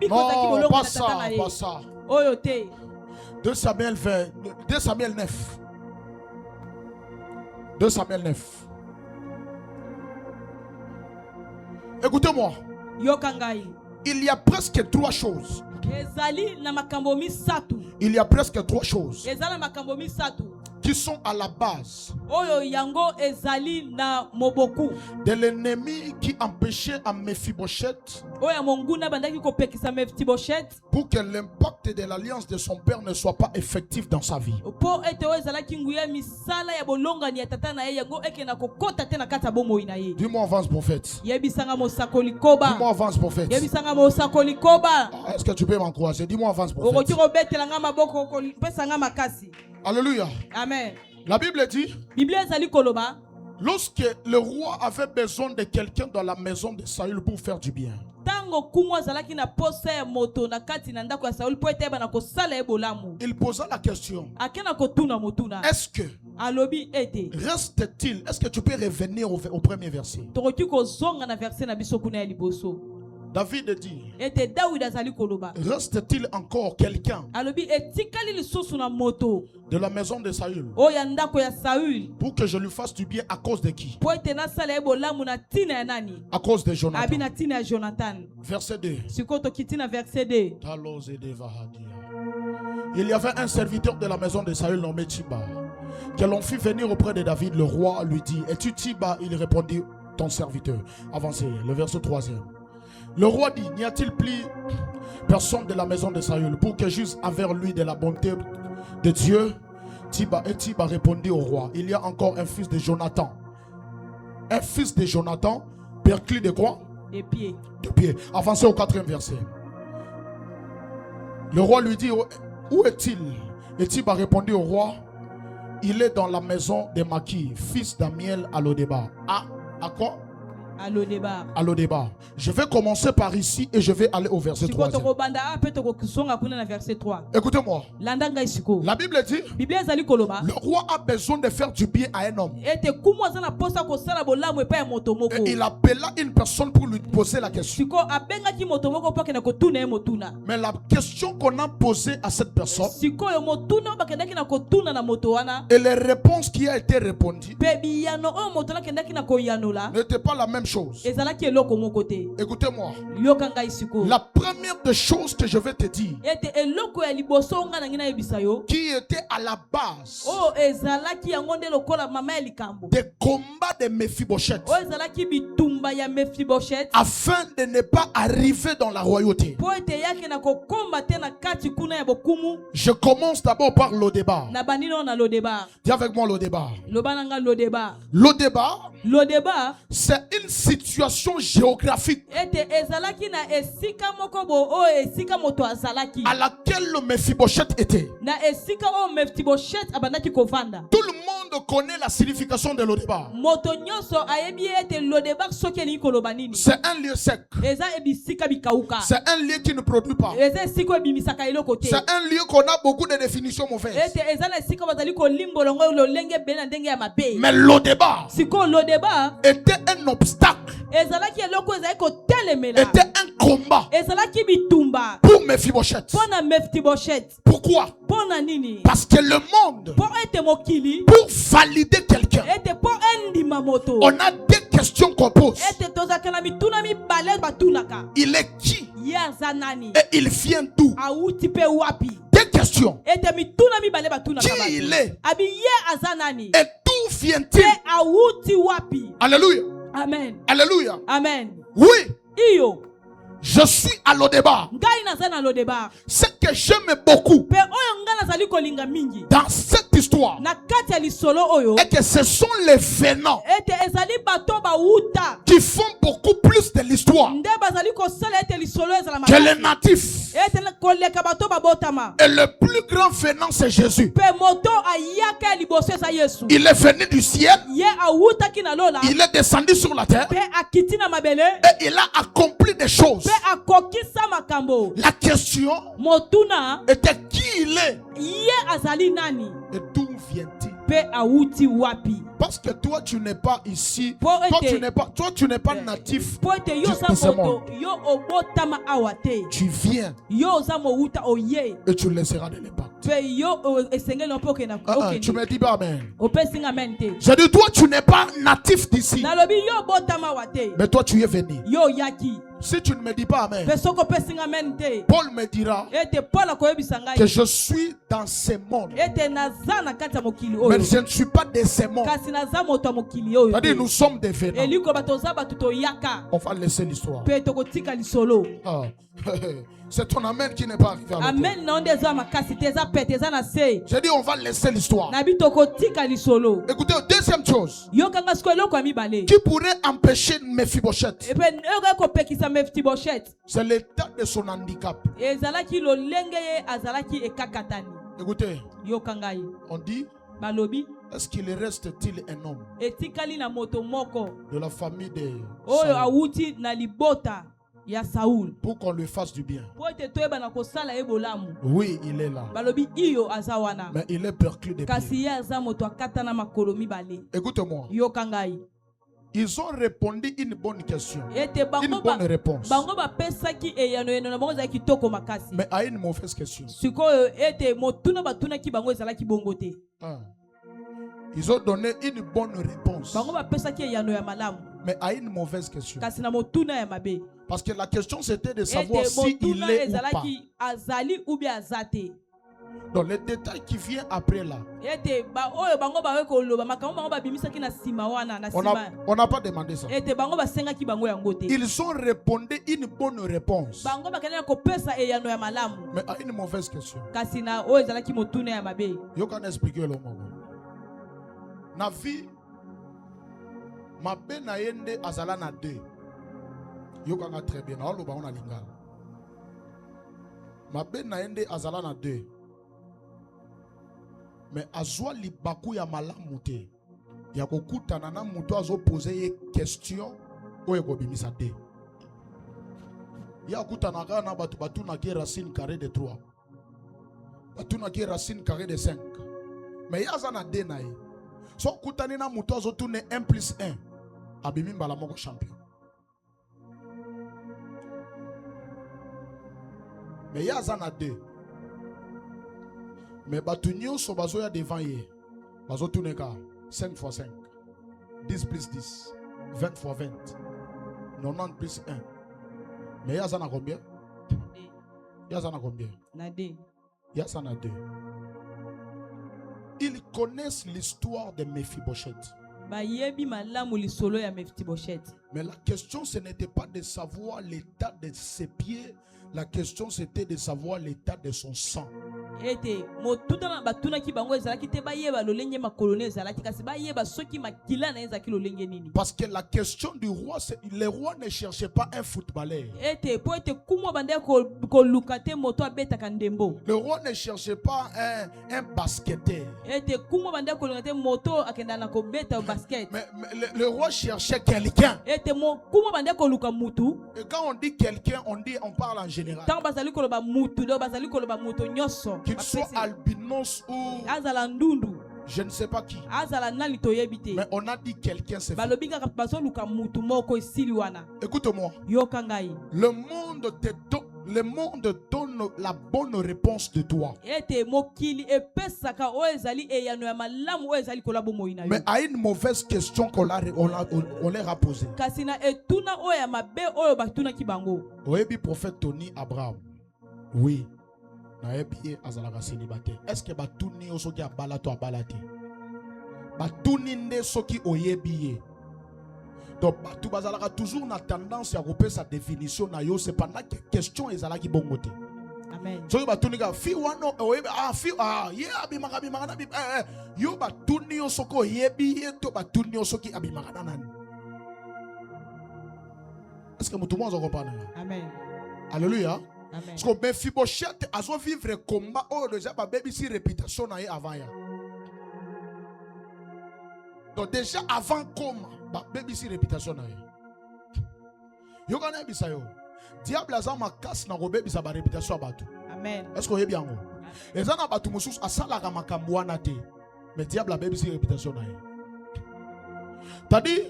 Non, pas ça. 2 Samuel 9. 2 Samuel 9. Écoutez-moi. Il y a presque 3 choses. Il y a presque 3 choses qui sont à la base de l'ennemi qui empêchait à Mephibosheth pour que l'impact de l'alliance de son père ne soit pas effectif dans sa vie. Dis-moi avance prophète. Dis-moi avance prophète. Est-ce que tu peux m'encourager? Dis-moi avance prophète. Alléluia. Amen. La Bible dit, lorsque le roi avait besoin de quelqu'un dans la maison de Saül pour faire du bien, il posa la question, est-ce que reste-t-il, est-ce que tu peux revenir au premier verset? David dit, reste-t-il encore quelqu'un de la maison de Saül pour que je lui fasse du bien à cause de qui? À cause de Jonathan. Verset 2. Il y avait un serviteur de la maison de Saül nommé Tiba, que l'on fit venir auprès de David. Le roi lui dit, es-tu Tiba? Il répondit, ton serviteur. Avancez, le verset 3e. Le roi dit, n'y a-t-il plus personne de la maison de Saül pour que j'use envers lui de la bonté de Dieu? Tiba répondit au roi, il y a encore un fils de Jonathan. Un fils de Jonathan, perclus de quoi? De pieds. Avancez au 4e verset. Le roi lui dit, où est-il? Et Tiba répondit au roi, il est dans la maison de Maki, fils d'Amiel à Lodéba. À quoi? à Lodeba. À Lodeba. Je vais commencer par ici et je vais aller au verset 3. Verset 3. Écoutez-moi. Landanga isiko. La Bible dit, Biblia ezali koloba. le roi a besoin de faire du bien à un homme. Ete kumu azana posa ko sala bolamu epa moto moko. Et il appela une personne pour lui poser la question. Siko abenga ki moto moko pa kena ko tuna motuna. Mais la question qu'on a posée à cette personne, siko yo motuna ba kena kina ko tuna na moto wana. Et les réponses qui a été répondues Baby yano o moto na kena kina ko yanola. n'étaient pas la même chose. Ezala ki eloko moko te. Écoutez-moi. Yokanga isiko. La première des choses que je vais te dire, Ete eloko ya liboso nga na ngina yebisa yo. qui était à la base Oh ezala ki yango nde lokola mama ya likambo. des combats de Mephibosheth, Oh ezala ki bitumba ya Mephibosheth. afin de ne pas arriver dans la royauté. Po ete yake na kokomba te na kati kuna ya bokumu. Je commence d'abord par Lodeba. Na banino na Lodeba. Dis avec moi Lodeba. Lobananga Lodeba. Lodeba, Lodeba c'est une situation géographique ete ezalaki na esika moko bo o esika moto azalaki à laquelle le Mephibosheth était. na esika o Mephibosheth abandaki kovanda. Tout le monde connaît la signification de Lodeba. Moto nyonso ayebi ete Lodeba soki elingi koloba nini. C'est un lieu sec. Eza ebisika bikauka. C'est un lieu qui ne produit pas. Eza esika ebimisaka eloko te. C'est un lieu qu'on a beaucoup de définitions mauvaises. Ete eza na esika bazali kolimbolongo lolenge bele na ndenge ya mabe. Mais Lodeba Siko Lodeba était un obstacle, ezalaki eloko ezali kotelemela. était un combat Ezalaki bitumba pour Mephibosheth. pona Mephibosheth. Pourquoi? Pona nini? Parce que le monde, Po ete mokili pour valider quelqu'un, ete po endima moto. on a des questions qu'on pose. Ete tozaka na mituna mibale batunaka. Il est qui Ye aza nani? et il vient d'où? Awuti pe wapi? Des questions. Ete mituna mibale batunaka Qui batu. il est Abi ye aza nani? et d'où vient-il? Pe awuti wapi? Alléluia. Amen. Alléluia. Amen. Oui, Iyo. je suis à Lodeba. Ngai naza na Lodeba. Ce que j'aime beaucoup Pe oyo nga nazali kolinga mingi. dans cette histoire Na kati ya lisolo oyo. est que ce sont les venants Ete ezali bato bauta. qui font beaucoup plus de l'histoire Nde bazali kosala ete lisolo ezala que les makasi. natifs. Ete koleka bato babotama. Et le plus grand venant, c'est Jésus. Pe moto ayaka liboso eza Yesu. Il est venu du ciel, Ye awutaki na lola. il est descendu sur la terre Pe akiti na mabele. et il a accompli des choses. Pe akokisa makambo. La question Motuna était qui il est ye azali nani? et d'où vient-il? Pe awuti wapi? Parce que toi, tu n'es pas ici. Pour Toi, être- tu n'es pas natif. Po ete yo de za ce moto monde. yo obotama awate. Tu viens Yo za mouta oye. et tu laisseras de l'impact. Pe yo esengeli mpoke na Tu me dis pas amen. Opesi nga mente. Je dis, toi, tu n'es pas natif d'ici. Nalobi yo botama wate. Mais toi, tu es venu. Yo yaki. Si tu ne me dis pas amen, Pe soko pesi nga mente. Paul me dira Ete Paul akoyebisa ngai. que je suis dans ces mondes. Ete naza na kati ya mokili Mais oyo. je ne suis pas de ces mondes. Kasi naza moto ya mokili oyo. C'est-à-dire, nous sommes des venants. Eliko batoza batu toyaka. On va laisser l'histoire. Pe tokotika lisolo. Ah. C'est ton amen qui n'est pas arrivé avec toi. Amen na onde eza makasi te eza pete eza na se. J'ai dit, on va laisser l'histoire. Na bi tokotika lisolo. Écoutez, deuxième chose Yokanga siko eloko ya mibale. qui pourrait empêcher Mephibosheth, Epe eko ekopekisa Mephibosheth. c'est l'état de son handicap. Ezalaki lolenge ye azalaki ekakatani. Écoutez, Yokanga ye. on dit, Balobi est-ce qu'il reste-t-il un homme etikali na moto moko de la famille de oyo Saül awuti na libota ya Saul. pour qu'on lui fasse du bien? Po ete toyeba na kosala ye bolamu. Oui, il est là. Balobi iyo aza wana. Mais il est perclus de pieds. Kasi ye aza moto akata na makolo mibale. Écoute-moi. Yokanga ye. Ils ont répondu une bonne question. Ete Une bonne réponse. bango bapesaki eyano eno na bango ezalaki kitoko makasi. Mais à une mauvaise question. Sikoyo ete motuna batunaki bango ezalaki bongo te. Ah. Ils ont donné une bonne réponse. Bango bapesaki eyano ya malamu. Mais à une mauvaise question. Kasi na motuna ya mabe. Parce que la question c'était de savoir Ete si il motuna est ou pas. ezalaki azali ou bien azate. Donc les détails qui viennent après là, Ete ba oyo bango ba weko loba makambo bango babimisaki na sima wana na on sima. n'a pas demandé ça. Ete bango basengaki bango yango te. Ils ont répondu une bonne réponse. Bango bakana kopesa eyano ya malamu. Mais à une mauvaise question. Kasi na oyo ezalaki motuna ya mabe. You can expliquer le moment. Na vie, ma be na yende azala na deux. You can très bien. Na oloba ona lingala. Ma be na yende azala na deux. Mais azwa libaku ya malamu te. Ya kokutana na muto azo poser ye question oyo kobimisa te. Ya kutanaka na batu na ki racine carré de 3. Batu na ki racine carré de 5. Mais yaza na de na ye. So kutani na muto azo tourner 1 plus 1. Abimi mbala moko champion. Mais yaza na de. Mais batu nyonso bazo ya devant ye. Bazo tourner ka 5 x 5. 10 plus 10. 20 x 20. 90 plus 1. Mais yaza na combien? Yaza na combien? Na de. Yaza na 2. Ils connaissent l'histoire de Mephibosheth. Bayebi malamu lisolo ya Mephibosheth. Mais la question, ce n'était pas de savoir l'état de ses pieds. La question, c'était de savoir l'état de son sang. Ete motuta na batuna ki bango ezalaki te bayeba lolenge makolone ezalaki kasi bayeba soki makila na ezaki lolenge nini. Parce que la question du roi, c'est le roi ne cherchait pas un footballeur. Ete po ete kumo bande ko lukate moto abetaka ndembo. Le roi ne cherchait pas un basketteur. Ete kumo bande ko lukate moto akenda na ko beta basket. Mais le roi cherchait quelqu'un. Ete mo kumo bande ko luka mutu. Et quand on dit quelqu'un, on parle en général. Tant basali ko loba mutu do basali ko loba mutu nyoso. Qu'il soit albinos ou azala ndundu. Je ne sais pas qui. Azala nali toyebite. Mais on a dit quelqu'un c'est fait. Balobika baso luka mutu moko isili wana. Écoute-moi. Yoka ngai. Le monde donne la bonne réponse de toi. Ete mokili epesaka o ezali eyano ya malamu o ezali kolabo moina yo. Mais à une mauvaise question qu'on leur a posée. Kasina etuna o ya mabe o batuna kibango. Oyebi prophète Tony Abraham. Oui. Naebi azalaka célibataire. Est-ce que batuni osoki abala to abala te? Batuni nde soki oyebi. Donc batu bazalaka toujours na tendance à couper sa définition na yo c'est pendant que question ezalaki bongo te. Amen. So batuni ka fi wano oyebi fi ye abimaka na yo batuni osoko oyebi to batuni osoki abimaka nani? Est-ce que mutu mo zo comprendre? Amen. Alléluia. Amen. Parce que Mephibosheth a vivre combat oh déjà ba baby si réputation na avant ya. Donc déjà avant comment ba baby si réputation na yo kana bisa yo. Diable aza makas na ko baby sa ba réputation abatu. Amen. Est-ce que vous bien? Et ça na batu mususu asala ka makambo wana te. Mais diable a baby si réputation na yo. Tadi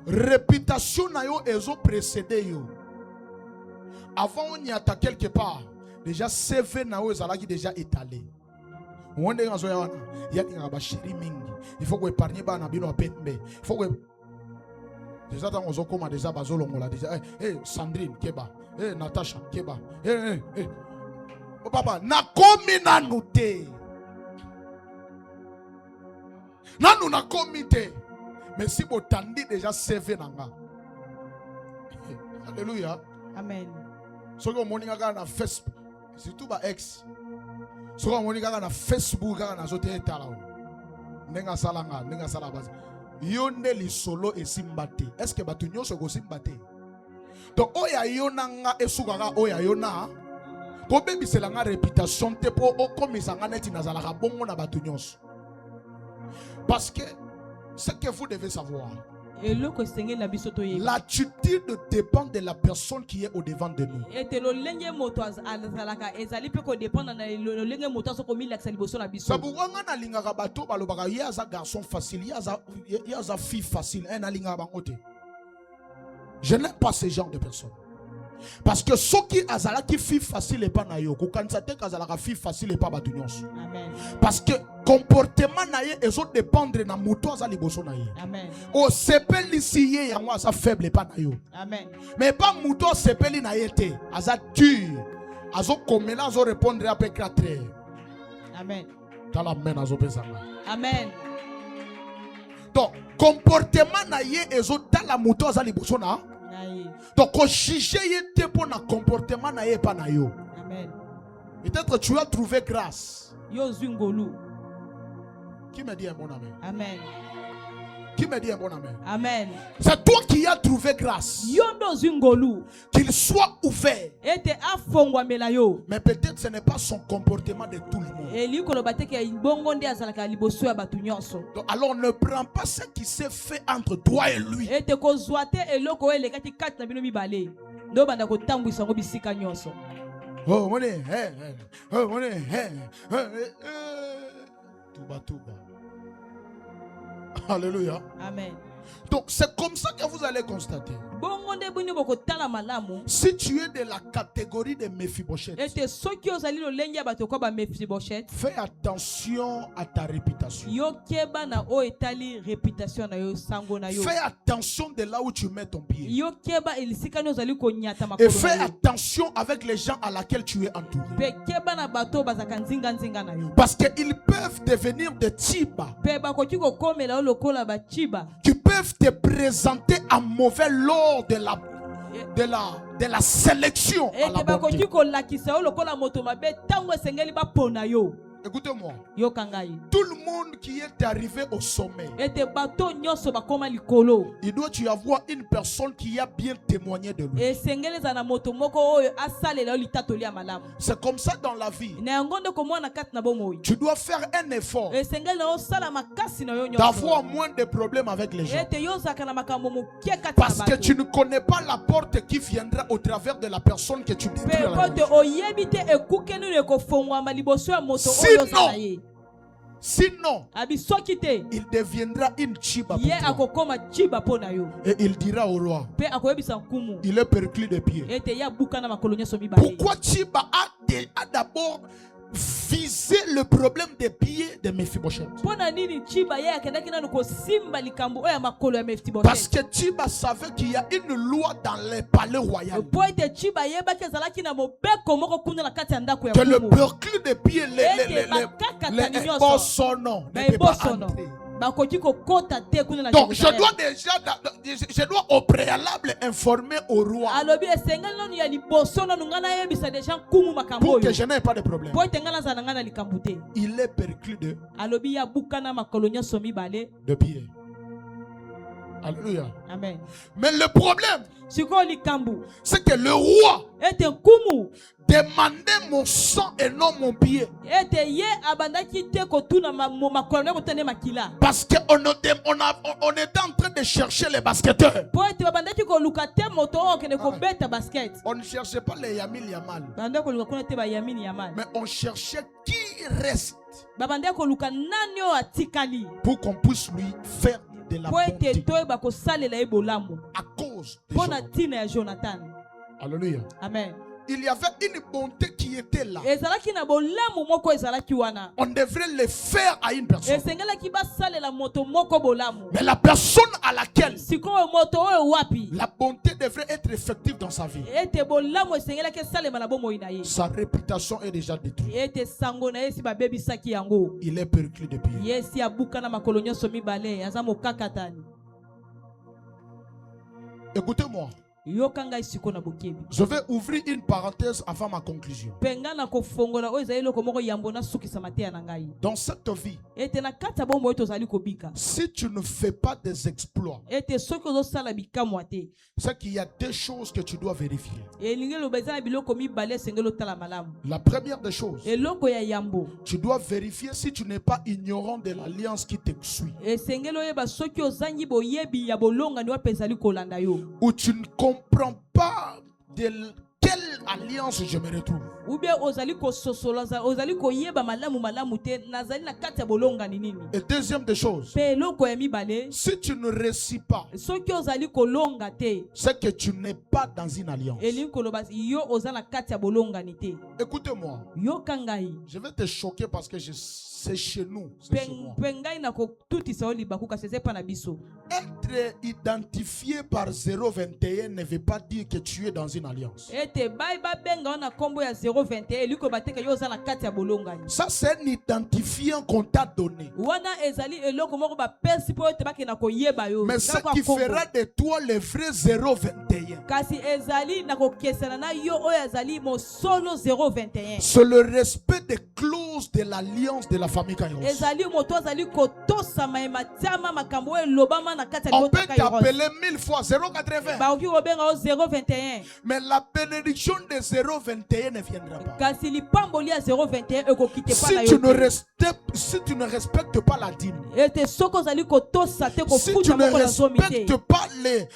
réputation na yo ezo précédé yo. Avant on y attaque quelque part, déjà CV na yo ezalaki déjà étalé. On est dans un il y a ba chéri mingi. Il faut que épargner ba na bino apembe. Il faut que déjà dans on koma déjà bazolongola déjà Sandrine keba, Natasha keba. Oh papa, na komi na nuté. Nanu na komité. Mais si botandi déjà CV nanga. Alléluia. Amen. So ko moni kaka na Facebook, surtout ba ex. So ko moni kaka na Facebook kaka na zote etala. Nenga salanga, nenga sala base. Yonde li solo esimbate. Est-ce que batu nyonso ko simbate? Donc oya yonanga esukaka oya yona. Ko bebi selanga réputation te po o komisanga neti nazalaka bongo na batu nyonso. Parce que ce que vous devez savoir, l'attitude dépend de la personne qui est au devant de nous. Sabouanga na lingaka bato balobaka yaza garçon facile, yaza fille facile, un alinga bangote. Je n'aime pas ce genre de personnes. Parce que ceux qui azala qui fille facile et pas nayo, kokansate kazala fille facile et pas batunyos. Amen. Parce que comportement naye ezo dépendre na muto azali boso naye. Amen. O sepeli siye yango asa faible et pas nayo. Amen. Mais pas muto sepeli naye te, aza dur. Azo komela azo répondre après 4 heures. Amen. Tala men azo pesanga. Amen. Donc comportement naye ezo tala muto azali boso na. Donc, on juge pour le comportement na pas na yo. Amen. Peut-être tu as trouvé grâce. Yo zungolu. Qui me dit un bon amen? Amen. Qui me dit un bon amen? Amen. C'est toi qui as trouvé grâce. Yondo zungolu. Qu'il soit ouvert. afongwamela yo. Mais peut-être ce n'est pas son comportement de tout le monde. Eli koloba te ke bongo nde azalaka liboso ya batu nyonso. Donc, alors ne prends pas ce qui s'est fait entre toi et lui. Ete kozwa te eloko oyo elekaki kati na bino mibale. Ndo banda kotambwisa yango bisika nyonso. Oh, on est, oh, on est, Touba. Alléluia. Amen. Donc c'est comme ça que vous allez constater. Bongo nde bino bokotala malamu. Si tu es de la catégorie de Mephibosheth, Ete soki ozali lolenge ya bato kwa ba Mephibosheth. fais attention à ta réputation. Yo keba na o etali réputation na yo sango na yo. Fais attention de là où tu mets ton pied. Yo keba elisika ni ozali konyata Et makolo fais na yo. attention avec les gens à laquelle tu es entouré. Pe keba na bato bazaka nzinga na yo. Parce qu'ils peuvent devenir des tibas Pe bakoki kokomela yo lokola bachiba. qui peuvent te présenter en mauvais lors de la sélection à la Ete bakoki bonté. kolakisa yo lokola moto mabe tango esengeli bapona yo. Écoutez-moi. Yo kangai. Tout le monde qui est arrivé au sommet, Ete bato nyonso bakoma likolo. il doit y avoir une personne qui a bien témoigné de lui. Esengeli za na moto moko oyo asalela yo litatoli ya malamu. C'est comme ça dans la vie. Na yango nde komona kati na bomoi. Tu dois faire un effort Esengeli na osala makasi na yo nyonso. d'avoir moins de problèmes avec les gens. Ete yo zaka na makambo mokie kati na Parce que bato. tu ne connais pas la porte qui viendra au travers de la personne que tu détruis. Pe à la kote vie. oyebi te ekuke nini ekofongwama liboso ya moto oyo ozala ye. Sinon, Abi soki te il deviendra une chiba pour ye toi. akokoma chiba mpo na yo. Et il dira au roi, Pe akoyebisa nkumu il est perclus de pied. ete ya buka na makolo nyonso mibale. Pourquoi Chiba a d'abord visé le problème des pieds de Mephibosheth? Mpo na nini chiba ye akendaki nanu kosimba likambo oyo ya makolo ya Parce Mephibosheth? que Chiba savait qu'il y a une loi dans les palais royaux. Po ete chiba yebaki ezalaki na mobeko moko kuna na kati ya ndako ya Que le kumu. perclus de pieds, les bossons ne peut pas entrer. Bakoki kokota te kuna na Donc je Jérusalem. dois je dois au préalable informer au roi Alobi esengeli nanu ya liboso nanu nga nayebisa deja nkumu makambo pour que oyo. je n'ai pas de problème. Po ete nga nazala na nga na likambo te. Il est perclus Alobi ya buka na makolo nyonso mibale. de pieds. Alléluia. Amen. Mais le problème, Sikoyo likambo c'est que le roi ete nkumu demandait mon sang et non mon pied. ete ye abandaki te kotuna makolo na kotane makila. Parce qu'on on était en train de chercher les basketteurs. Po ete babandaki koluka te moto oyo okende kobeta basket. On ne cherchait pas les Yamil Yamal. Babandaki koluka kuna te bayamini ya mali. Mais on cherchait qui reste Babandaki koluka nani oyo atikali. pour qu'on puisse lui faire de la Po ete bonté toyeba kosalela ye bolamu. à cause de Mpo na Jonathan. ntina ya Jonathan. Alléluia. Amen. Il y avait une bonté qui était là. Ezalaki na bolamu moko ezalaki wana. On devrait le faire à une personne. Esengelaki basalela moto moko bolamu. Mais la personne à laquelle Sikoyo moto oyo wapi. la bonté devrait être effective dans sa vie, Ete bolamu esengelaki esalema na bomoi na ye. sa réputation est déjà détruite. Ete sango na ye si babebisaki yango. Il est perclus de pied. Yesi abuka na makolo nyonso mibale aza mokakatani. Écoutez-moi, Yoka ngai siko na bokebi. je vais ouvrir une parenthèse avant ma conclusion. Penga na kofongola oyo ezali eloko moko yambo na sukisa mateya na ngai. Dans cette vie, Ete na kati ya bomoi tozali kobika. si tu ne fais pas des exploits, Ete soki ozosala bikamwa te. c'est qu'il y a deux choses que tu dois vérifier. Elingi eloba eza na biloko mibale esengeli otala malamu. La première des choses, Eloko ya yambo. tu dois vérifier si tu n'es pas ignorant de l'alliance qui te suit. Esengeli oyeba soki ozangi boyebi ya bolongani wapi ezali kolanda yo. Ou tu ne comprends pas de quelle alliance je me retrouve. Ou bien ozali kososola ozali koyeba malamu te nazali na kati ya bolongani nini. Et deuxième des choses, Pe eloko ya mibale si tu ne réussis pas, soki ozali kolonga te c'est que tu n'es pas dans une alliance. elingi koloba yo oza na kati ya bolongani te. Écoutez-moi, Yoka ngai je vais te choquer parce que c'est chez nous. C'est chez moi. pe ngai na kotutisa yo libaku kasi eza epa na biso. Être identifié par 021 ne veut pas dire que tu es dans une alliance. Ete bai babenga wana kombo ya 021 elingi koloba te ke yo oza na kati ya bolongani. Ça, c'est un identifiant qu'on t'a donné. Wana ezali eloko moko bapesi mpo ete bakenda koyeba yo. Mais ce Kaka qui kombo. fera de toi le vrai 021, Kasi ezali na kokesana na yo oyo ezali mosolo 021. c'est le respect des clause de l'alliance de la famille Kairos. ezali moto azali kotosama ematiama makambo elobama na kati ya On libota peut Kairos. t'appeler 1000 fois 0,80. bakoki kobenga o 021 Mais la bénédiction de 0,21 ne viendra pas. kasi lipamboli ya 021 ekokite pa na Si tu ne respectes pas la dîme, ete soki ozali kotosa te si tu kofuta ne moko na zomi te respectes pas les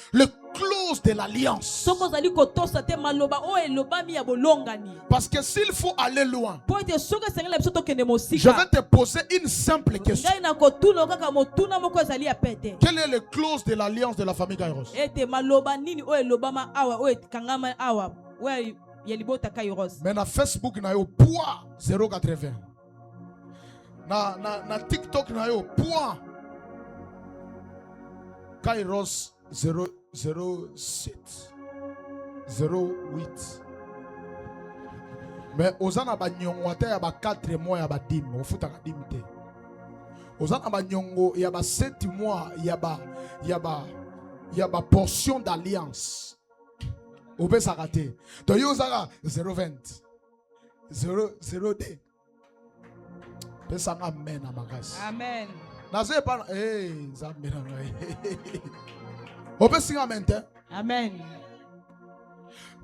clauses de l'alliance, soki ozali kotosa te maloba oyo elobami ya bolongani parce que s'il faut aller loin, po ete soki esengeli biso tokende je mosika vais te poser une simple question. ngai na kotuna kaka motuna moko ezali ya pete Quelle est la clause de l'alliance de la famille Kairos? ete maloba nini oyo elobama awa oyo ekangama awa oyo ya libota Kairos. Mais na Facebook na yo poids 0,80. Na TikTok na yo poids Kairos 0,07 0,8. Mais ozana ba nyongo te ya ba 4 mois ya ba dim ofuta ka dim te. Ozana ba nyongo ya ba 7 mois ya ba portion d'alliance. Obesa raté. Donc yo zaka 0,20 0,02. Pesa amen na makasi. Amen. Naze pas nzambe na ngai. Obesa amen te. Amen.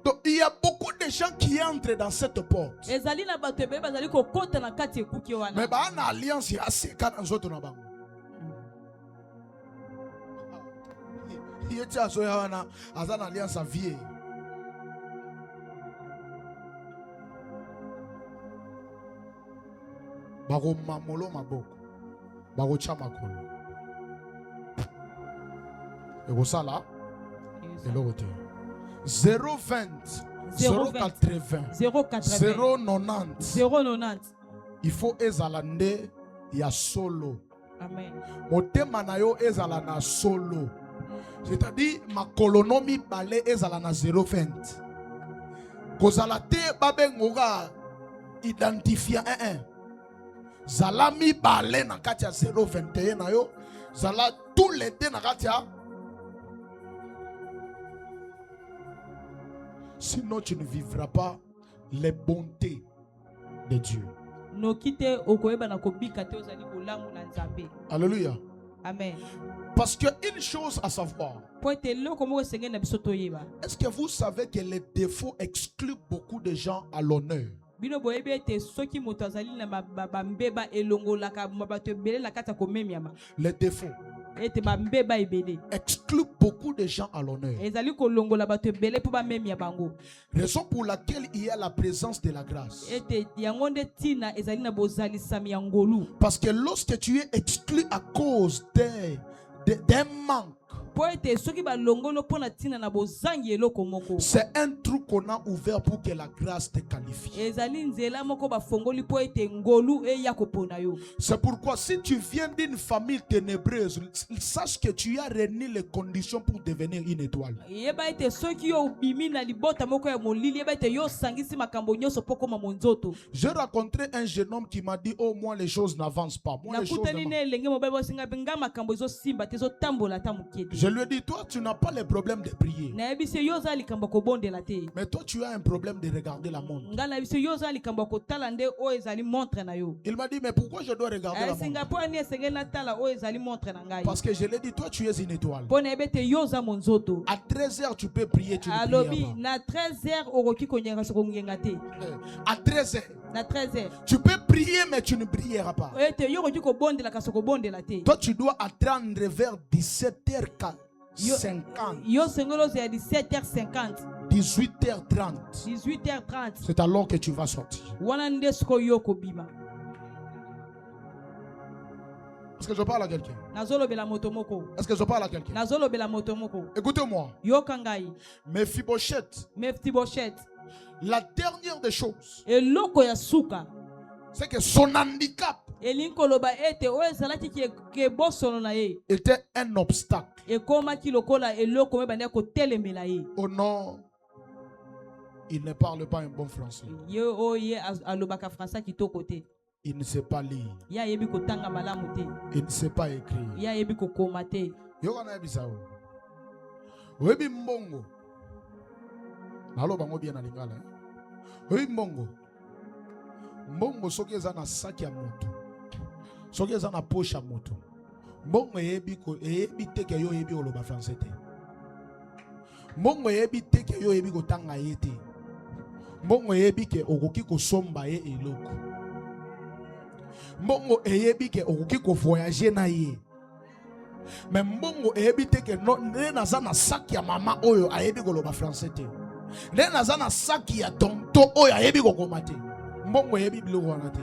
Donc il y a beaucoup de gens qui entrent dans cette porte. ezali na bato ebele bazali kokota na kati ekuki wana Mais ba na alliance ya seka na nzoto na bango. Yeti azo ya wana azana alliance à vie. Bako mamolo maboko. Bako chamakolo. Ego sala. Eloko te. 0,20 0,80 080 0,90. 090. Il faut ezalande ya solo. Amen. Motema na yo ezala na solo. C'est-à-dire ma colonomie balé ezala na 0,20. Kozala te babengoga identifier Zalami balé na kati ya 0,21 na yo. Zala tous les deux na kati ya. Sinon tu ne vivras pas les bontés de Dieu. nokite okoyeba na kobika te ozali bolamu na nzambe. Alléluia. Amen. Parce que une chose à savoir. Po ete eloko moko esengeli na biso toyeba. Est-ce que vous savez que les défauts excluent beaucoup de gens à l'honneur? bino boyebi ete soki moto azali na bambeba elongolaka bato ebele na kati ya komemiama. Les défauts ete bambeba ebele excluent beaucoup de gens à l'honneur. ezali kolongola bato ebele mpo bamemia bango. Raison pour laquelle il y a la présence de la grâce. ete yango nde ntina ezali na bozalisami ya ngolu. Parce que lorsque tu es exclu à cause d'un manque, po ete soki balongolo mpo na ntina na bozangi eloko moko, c'est un trou qu'on a ouvert pour que la grâce te qualifie. ezali nzela moko bafongoli po ete ngolu eya kopona yo. C'est pourquoi si tu viens d'une famille ténébreuse, sache que tu as réuni les conditions pour devenir une étoile. yeba ete soki yo obimi na libota moko ya molili, yeba ete yo osangisi makambo nyonso mpo koma monzoto. J'ai rencontré un jeune homme qui m'a dit, oh moi les choses n'avancent pas. Moi, les choses nakutani ne elenge mobali bosinga mpe nga makambo ezosimba te ezotambola ata moke te. je lui ai dit, toi tu n'as pas le problème de prier. nayebi se yo oza likambo ya kobondela te. Mais toi tu as un problème de regarder la montre. nga nayebi se yo oza likambo ya kotala nde oyo ezali montre na yo. Il m'a dit, mais pourquoi je dois regarder la esinga montre? mpo ani esengeli natala oyo ezali montre na ngai. Parce que je lui ai dit, toi tu es une étoile. mpo nayebi ete yo oza monzoto. À 13h tu peux prier, tu ne alobi pries pas. na 13h okoki konyenga sokongenga te. À 13h na 13h tu peux prier mais tu ne prieras pas. ete yo okoki kobondela kasi okobondela te. Toi tu dois attendre vers 17h50, yo sengeli ozala 17h50 18h30. 18h30 C'est alors que tu vas sortir. wana nde sikoyo yo kobima. Est-ce que je parle à quelqu'un? nazolobela moto moko. Est-ce que je parle à quelqu'un? nazolobela moto moko. Écoutez-moi. yoka ngai. Mephibosheth, Mefiboshet, la dernière des choses, eloko ya suka c'est que son handicap elingi koloba ete oyo ezalaki kebosono na ye était un obstacle. ekomaki lokola eloko oyo ebandi kotelemela ye. Oh non, il ne parle pas un bon français. ye oyo ye alobaka français kitoko te. Il ne sait pas lire. ye ayebi kotanga malamu te. Il ne sait pas écrire. ye ayebi kokoma te. Yokana ebisao. Webi mbongo. Nalo bango bien na lingala. Webi mbongo. Mbongo soki eza na sac ya moto. Soki eza na poche ya moto. Mbongo eyebi te ke yo yebi oloba français te. Mbongo eyebi te ke yo yebi kotanga ye te. Mbongo eyebi ke okoki kosomba ye eloko. Mbongo eyebi ke okoki ko voyager na ye. Mais mbongo eyebi te ke nde naza na sac ya mama oyo ayebi koloba français te. Nde naza na sac ya tonto oyo ayebi kokoma te. Mbongo eyebi biloko wana te.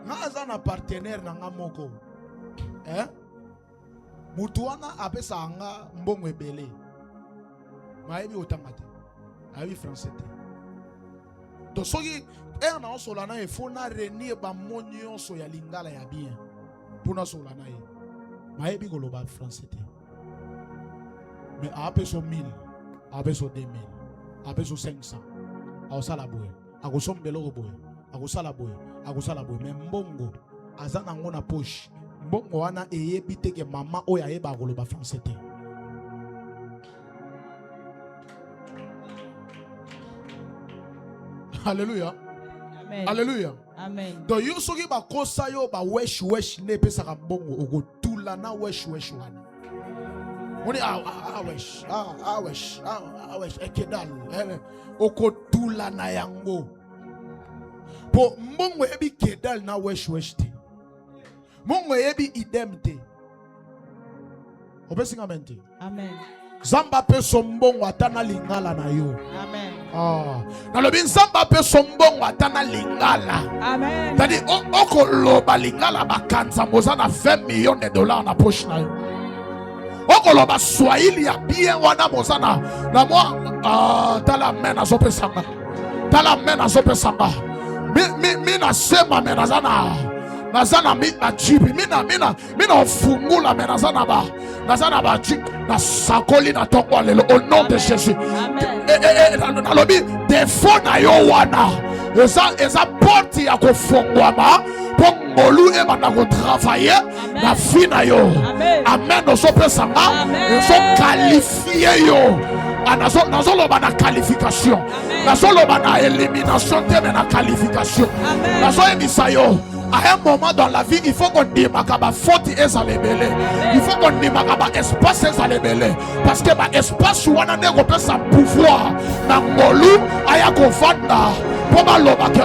Naza na partenaire na nga moko. Mutu wana apesa anga mbongo ebele. Mayebi otanga te. Ayebi français te. To soki na osolana e fona renier ba monionso ya lingala ya bien. Puna solana e. Mayebi koloba français te. Mais apeso 1000, apeso 2000, apeso 500. Aosala boye. Akosombelo boye. Akosala boye. Akosala boye. Mais mbongo azana ngo na poche. Mbongo wana eyebi te ke mama oya yeba koloba français te. Alléluia. Amen. Alléluia. Amen. Donc yo soki ba kosa yo ba wesh ne pesa ka mbongo okotula na wesh wana. Oni wesh ekedal okotula na yango. Po mbongo ebi kedal na wesh te. Mbongo ebi idem te. Obesinga mente. Amen. Zamba pe sombongo atana lingala na yo. Amen. Nalobi nzamba pe sombongo atana lingala. Amen. Tadi okoloba lingala bakanza moza na 20 millions de dollars na poche na yo. Okoloba swahili ya bien wana moza na moi tala mena zope sanga. Tala mena zope sanga. Mi na sema mena nazana na jibi mina ofungula mena nazana ba jibi na sakoli na tongwa lelo au nom de Jésus. Nalobi defo na yo wana eza porte ya kofungwama po ngolu ebanda ko travailler na fi na yo. Amen. Osopesanga ezo qualifier yo. Nazoloba na qualification. Nazoloba na élimination te na qualification. Nazoyebisa yo. À un moment dans la vie, il faut qu'on démarque à faute et ça les belé. Il faut qu'on démarque à espace et ça les belé. Parce que l'espace où on a négocié sa pouvoir, dans Molu, aya kofanda, pour maloba que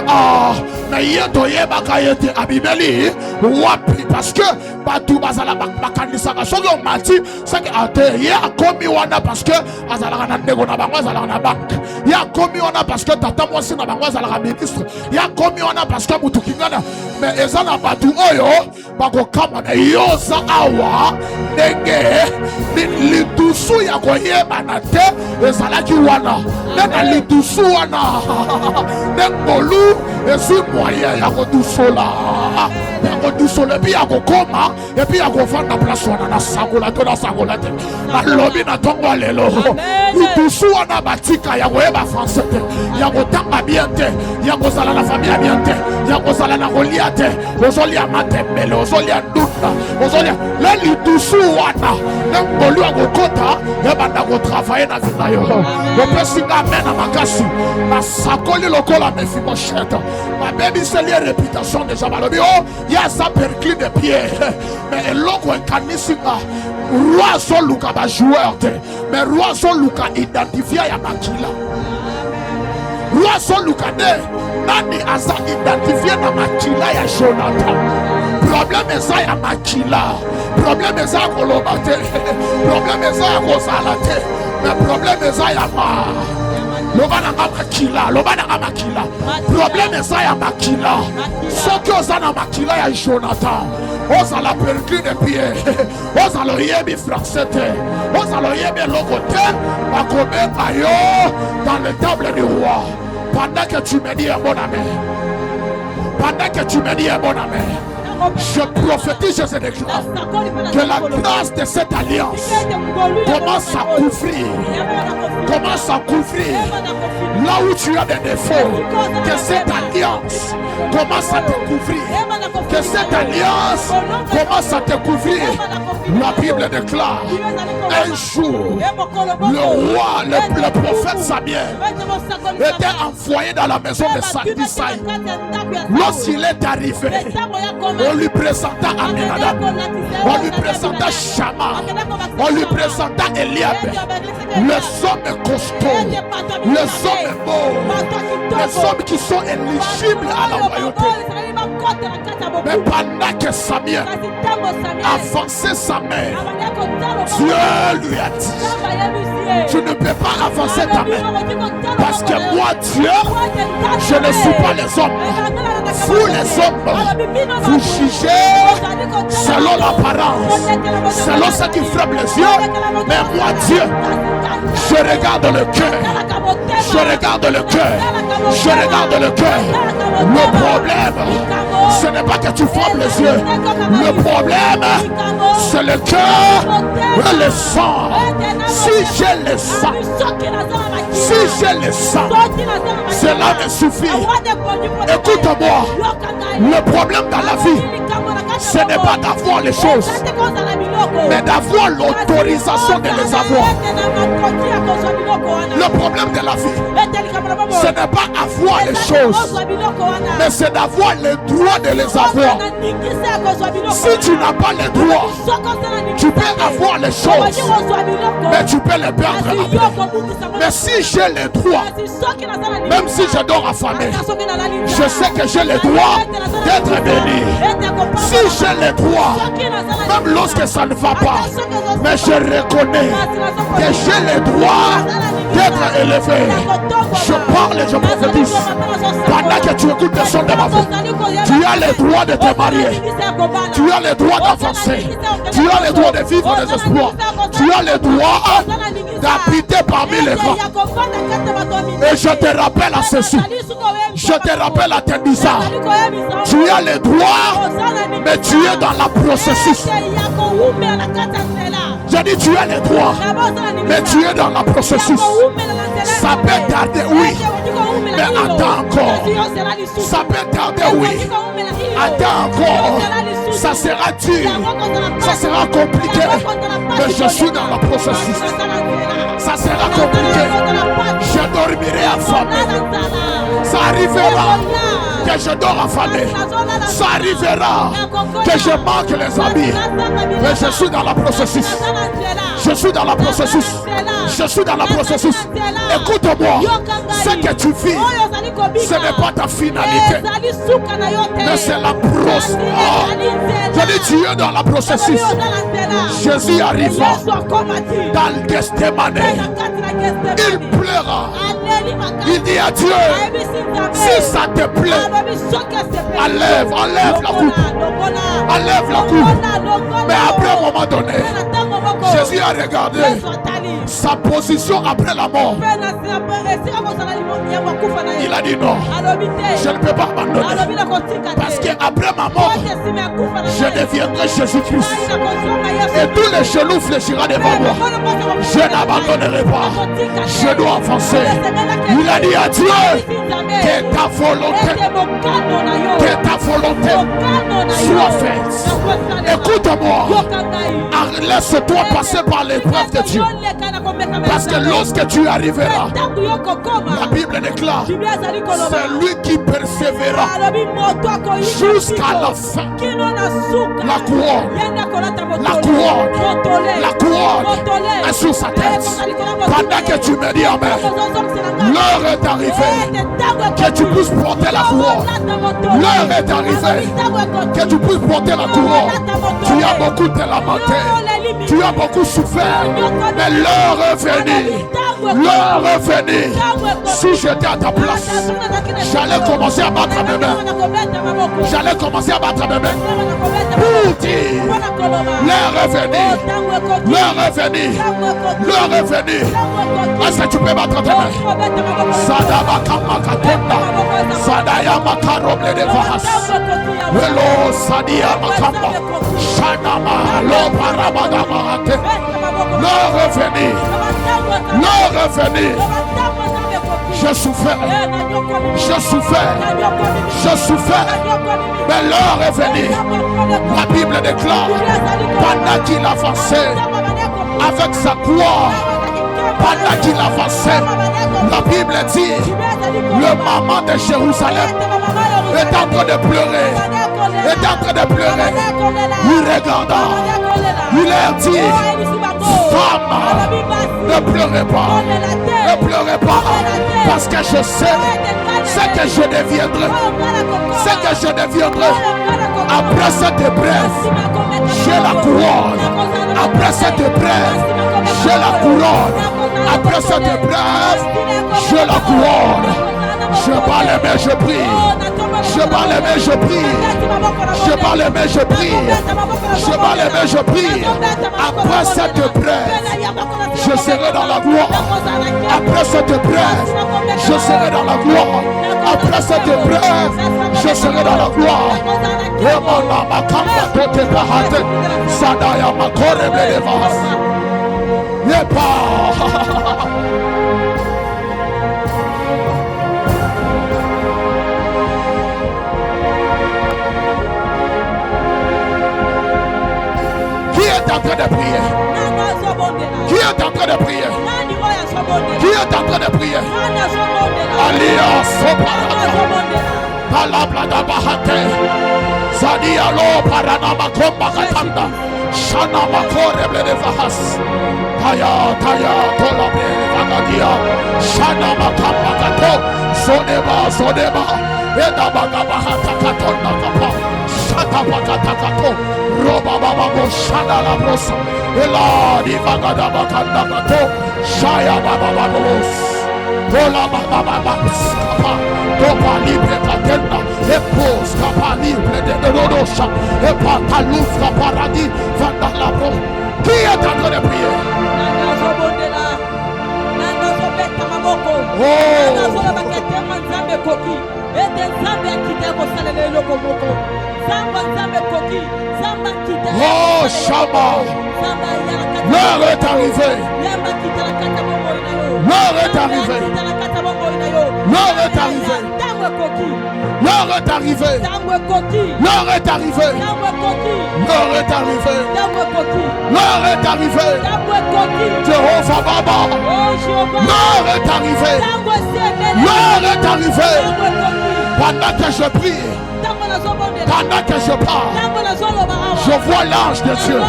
na yeto yeba kayete abimeli, wapi parce que batu bazala bakandisa ka soki on mati, c'est que ate ya komi wana parce que azala na nego na bango azala na banque. Ya komi wana parce que tata mwasi na bango azala ministre. Ya komi wana parce que mutu kingana mais ezana batu oyo bako kama na yoza awa ndenge litusu ya koyeba na te ezalaki wana nena litusu wana nengolu ezi moyen ya kodusola epi ya kokoma epi ya kofanda place wana na sakola te nalobi na ntongo lelo litusu wana batika ya koyeba français te ya kotanga bien te ya kozala na famille bien te ya kozala na kolia te ozolia matembele ozolia ndunda ozolia le litusu wana nengolu ya kokota ebanda kotravaye na vie na yo opesinga amen na makasi nasakoli lokola Mephibosheth babebiseli réputation déjà balobi ya sa perclus de pied mais eloko ekanisinga roi azoluka bajoueur te mais roi azoluka identifia ya makila roi azoluka nde nani aza identifie na makila ya Jonathan. Problème eza ya makila, problème eza ya koloba te, problème eza ya kozala te, mais problème eza ya loba na makila, problème eza ya makila. Soki oza na makila ya Jonathan, ozala perclus de pied, ozala oyebi français te, ozala oyebi eloko te, bakobenga yo dans le table du roi. Pendant que tu me dis un bon amen, pendant que tu me dis un bon amen, Je prophétise, je déclare que la grâce de cette alliance commence à couvrir. Commence à couvrir là où tu as des défauts. Que cette alliance commence à te couvrir. Que cette alliance commence à te couvrir. La Bible déclare un jour, le roi, le prophète Samuel était envoyé dans la maison de Isaïe. Lorsqu'il est arrivé, on lui présenta Aminadab, on lui présenta Shama, on lui présenta Eliab. Les hommes costauds, les hommes beaux, les hommes qui sont éligibles à la royauté. Mais pendant que Samuel avançait sa main, Dieu lui a dit: tu ne peux pas avancer ta main, parce que moi Dieu, je ne suis pas les hommes. Vous les hommes, vous jugez selon l'apparence, selon ce qui frappe les yeux. Mais moi Dieu, je regarde le cœur. Je regarde le cœur. Je regarde le cœur. Le problème, ce n'est pas que tu frappes les yeux. Le problème, c'est le cœur et le sang. Si j'ai le sang, si j'ai le sang, cela me suffit. Écoute-moi, le problème dans la vie, ce n'est pas d'avoir les choses, mais d'avoir l'autorisation de les avoir. Le problème de la vie, ce n'est pas avoir les choses, mais c'est d'avoir le droit de les avoir. Si tu n'as pas le droit, tu peux avoir les choses, mais tu peux les perdre après. Mais si j'ai le droit, même si je dors affamé, je sais que j'ai le droit d'être béni. Si j'ai le droit, même lorsque ça ne va pas, mais je reconnais que j'ai le droit d'être élevé. Je parle et je prophétise. Pendant que tu écoutes le son de ma voix, tu as le droit de te marier. Tu as le droit d'avancer. Tu as le droit de vivre des espoirs. Tu as le droit d'habiter parmi les grands. Et je te rappelle à ceci. Je te rappelle à tes bizarres. Tu as le droit, mais tu es dans la processus. J'ai dit tu as le droit, mais tu es dans la processus. Ça peut tarder, oui, mais attends encore. Ça peut tarder, oui. Attends encore. Ça sera dur, ça sera compliqué, mais je suis dans la processus. Ça sera compliqué. Je dormirai affamé. Ça arrivera que je dors affamé. Ça arrivera que je manque les amis. Mais je suis dans la processus. Je suis dans la processus. Je suis dans la processus. Écoute-moi. Ce que tu vis, ce n'est pas ta finalité, mais c'est la processus. Je dis tu es dans la processus. Jésus arriva dans le Gethsémane. Il pleura. Il dit à Dieu: si ça te plaît, enlève la coupe. Enlève la coupe. Mais après un moment donné, Jésus a regardé sa position après la mort. Il a dit non, je ne peux pas abandonner. Parce qu'après ma mort, je deviendrai Jésus-Christ. Et tous les genoux fléchiront devant moi. Je n'abandonnerai pas. Je dois avancer. Il a dit à Dieu: que ta volonté soit faite. Écoute-moi. Laisse-toi passer par l'épreuve de Dieu. Parce que lorsque tu arriveras, la Bible déclare: c'est lui qui persévéra jusqu'à la fin. La couronne est sur sa tête. Pendant que tu me dis amen, l'heure est arrivée que tu puisses porter la couronne. L'heure est arrivée que tu puisses porter la couronne. Tu as beaucoup te lamenter, tu as beaucoup souffert, mais l'heure est venue. L'heure est venue. Si j'étais à ta place, j'allais commencer à battre mes mains. J'allais commencer à battre mes mains pour dire: l'heure est venue. L'heure est venue. L'heure est venue. Est-ce que tu peux battre tes mains? Sadabaka Makatonda, Sadayama Karoble de Vahas, Velo Sadia Makamba. Shanama Lo Parabadamate. Le revenir. Le revenir. Je souffrais. Je souffrais. Je souffrais. Mais l'heure est venue. La Bible déclare, pendant qu'il avançait avec sa gloire, pendant qu'il avançait, la Bible dit, le maman de Jérusalem est en train de pleurer. Est en train de pleurer. Il regarda. Il leur dit, femme, ne pleurez pas. Ne pleurez pas. Parce que je sais ce que je deviendrai. Ce que je deviendrai. Après cette épreuve, j'ai la couronne. Après cette épreuve, j'ai la couronne. Après cette épreuve, j'ai la couronne. Je bats les mains, je prie. Je bats les mains, je prie. Je bats les mains, je prie. Je bats les mains, je prie. Après cette épreuve, je serai dans la gloire. Après cette épreuve, je serai dans la gloire. Après cette épreuve, je serai dans la gloire. Et mon âme a tote bahate. Sadaya ma kore blevas. Yepa. Qui est en train de prier? Qui est en train de prier? Qui est en train de prier? Alia Soparata. Palablada Bahate. Zadia Lo Paranama Komba Katanda. Shana Makore Bledevahas. Taya Tola Vagadia. Shana Makamba Kato. Soneba Soneba. Eda Bagabahata Katonda Kapa. Shata Bakatakato. Roba Baba Shana La Brosa. Ela Divagada Bakanda Kato. Shaya Baba Babos. Tola Baba Babos. Kapa. Topa Libre Katenda. Epos Kapa Libre de Rodosha. Epa Talus Kaparadi. Vanda La Brosa. Qui est en train de prier? Oh Shama, l'heure est arrivée. L'heure est arrivée. L'heure est arrivée. L'heure est arrivée. L'heure est arrivée. L'heure est arrivée. L'heure est arrivée. Jéhovah Baba. L'heure est arrivée. L'heure est arrivée. Pendant que je prie, pendant que je parle, je vois l'ange de Dieu.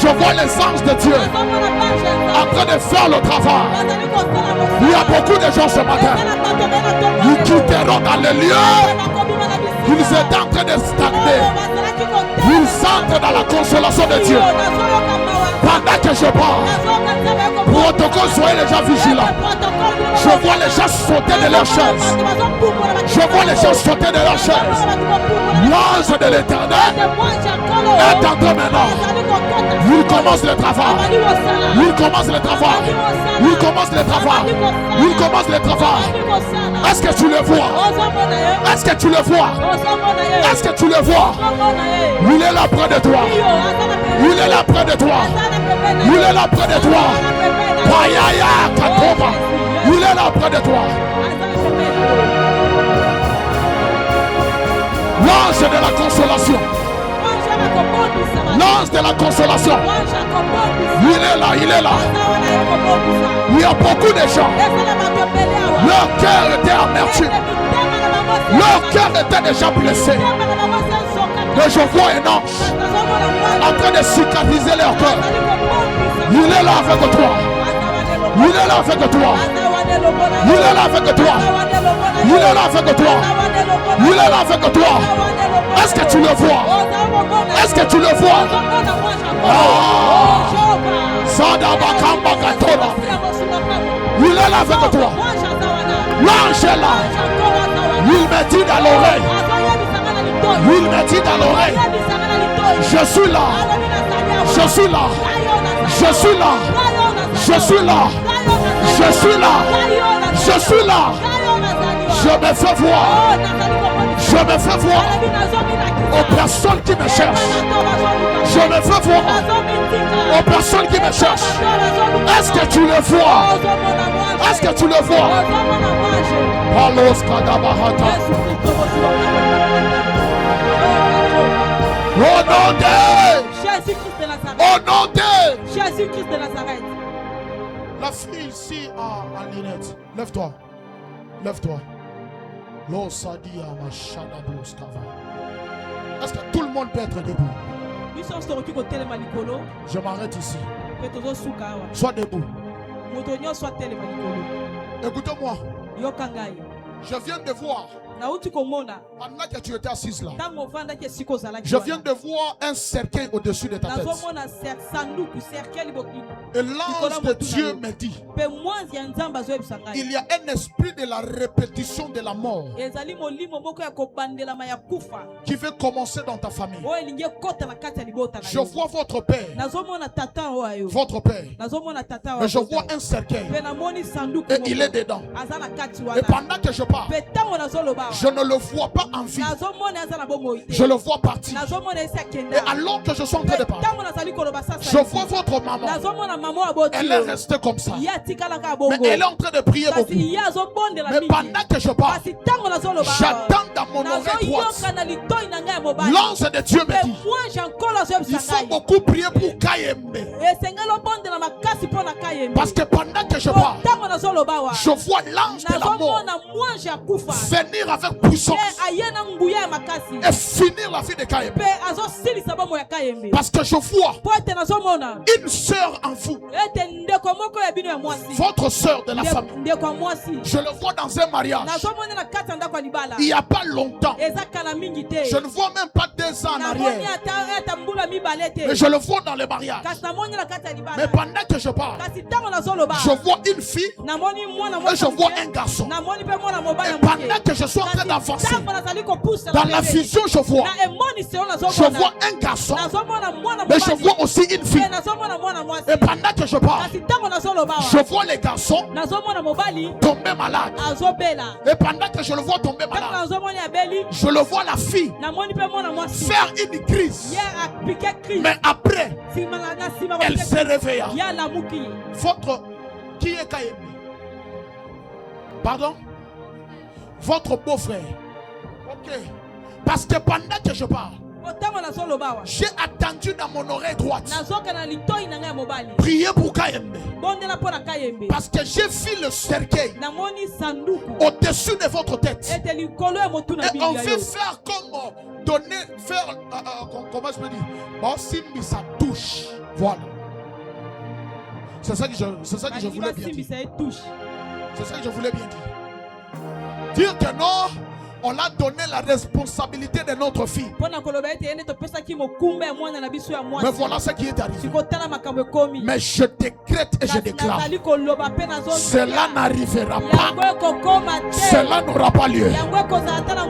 Je vois les anges de Dieu en train de faire le travail. Il y a beaucoup de gens ce matin. Ils quitteront dans les lieux. Ils étaient en train de stagner. Ils entrent dans la consolation de Dieu. Pendant que je parle, protocole, soyez les gens vigilants. Je vois les gens sauter de leur chaise. Je vois les gens sauter de leur chaise. L'ange de l'Éternel est en train maintenant. Il commence le travail. Il commence le travail. Il commence le travail. Il commence le travail. Est-ce que tu le vois? Est-ce que tu le vois? Est-ce que tu le vois? Il est là près de toi. Il est là près de toi. Il est là près de toi. Payaya Katoba. Il est là près de toi. L'ange de la consolation. L'ange de la consolation. Il est là, il est là. Il y a beaucoup de gens. Leur cœur était amertume. Leur cœur était déjà blessé. Mais je vois un ange en train de cicatriser leur cœur. Il est là avec toi. Il est là avec toi. Il est là avec toi. Il est là avec toi. Il est là avec toi. Est-ce que tu le vois? Est-ce que tu le vois? Il est là avec toi. L'ange est là. Il me dit dans l'oreille. Il me dit dans l'oreille. Je suis là. Je suis là. Je suis là. Je suis là. Je suis là. Je suis là. Je me fais voir. Je me fais voir aux personnes qui me cherchent. Je me fais voir aux personnes qui me cherchent. Est-ce que tu le vois? Est-ce que tu le vois? Palos Kadabahata. Au nom de Jésus-Christ de Nazareth. Au nom de Jésus-Christ de Nazareth. La fille ici en lunette. Lève-toi. Lève-toi. L'osadia machada bluskava. Est-ce que tout le monde peut être debout? Je m'arrête ici. Sois debout. Écoutez-moi. Je viens de voir. Pendant que tu étais assise là, je viens de voir un cercueil au-dessus de ta tête. Et l'ange de Dieu me dit, il y a un esprit de la répétition de la mort qui veut commencer dans ta famille. Je vois votre père. Votre père. Mais je vois un cercueil. Et il est dedans. Et pendant que je parle, je ne le vois pas en vie. Je le vois partir. Et alors que je suis en train de parler, je vois votre maman. Elle est restée comme ça. Mais elle est en train de prier beaucoup. Mais pendant que je parle, j'attends dans mon oreille droite. L'ange de Dieu me dit, il faut beaucoup prier pour Kayembe. Parce que pendant que je parle, je vois l'ange de la mort venir avec puissance et finir la vie de Kayembe. Parce que je vois une sœur en vous, votre sœur de la famille. Je le vois dans un mariage il n'y a pas longtemps. Je ne vois même pas 2 ans en arrière, mais je le vois dans le mariage. Mais pendant que je parle, je vois une fille et je vois un garçon. Et pendant que je suis en train d'avancer dans la vision, je vois un garçon, mais je vois aussi une fille. Et pendant que je parle, je vois les garçons tomber malade. Et pendant que je le vois tomber malade, je le vois la fille faire une crise. Mais après, elle se réveilla. Votre qui est Kayembe? Pardon? Votre beau-frère. Ok. Parce que pendant que je parle, j'ai attendu dans mon oreille droite prier pour Kayembe. Parce que j'ai vu le cercueil au-dessus de votre tête. Et on veut faire comme donner, faire, comment je peux dire, bon, si ça touche. Voilà. C'est ça que je voulais bien dire. C'est ça que je voulais bien dire. Dire que non, on a donné la responsabilité de notre fille. Mais voilà ce qui est arrivé. Mais je décrète et je déclare, cela n'arrivera pas. Cela n'aura pas lieu.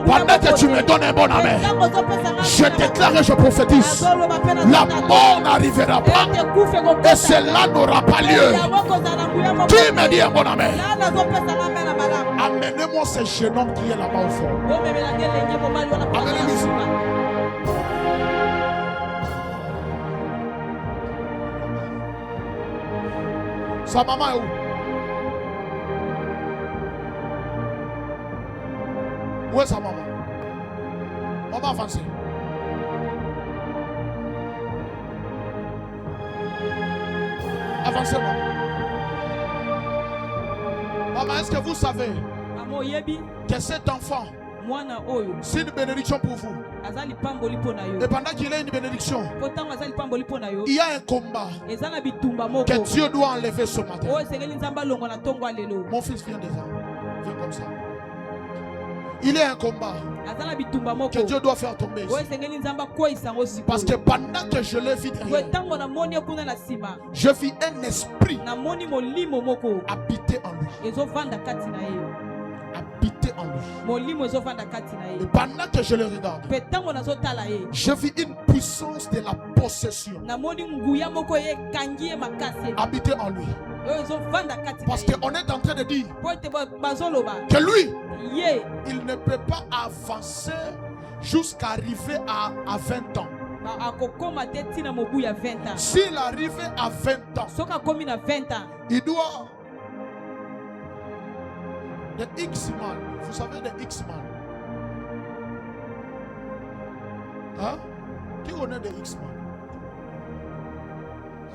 Pendant que tu me donnes un bon amen, je déclare et je prophétise, la mort n'arrivera pas et cela n'aura pas lieu. Qui me dit un bon amen? Amenez-moi ce jeune homme qui est là-bas au fond. Amenez-le ici. Sa maman est où? Où est sa maman? On va avancer. Avancez-moi. Maman, est-ce que vous savez que cet enfant, c'est une bénédiction pour vous? Et pendant qu'il est une bénédiction, il y a un combat que Dieu doit enlever ce matin. Mon fils vient déjà. Viens comme ça. Il y a un combat que Dieu doit faire tomber ici. Parce que pendant que je l'ai vu derrière, je vis un esprit habiter en lui. Habiter en lui. Et pendant que je le regarde, je vis une puissance de la possession habiter en lui. Parce qu'on est en train de dire que lui, il ne peut pas avancer jusqu'à arriver à 20 ans. S'il arrive à 20 ans, il doit... The X-Man, vous savez the X-Man? Hein? Qui connaît the X-Man?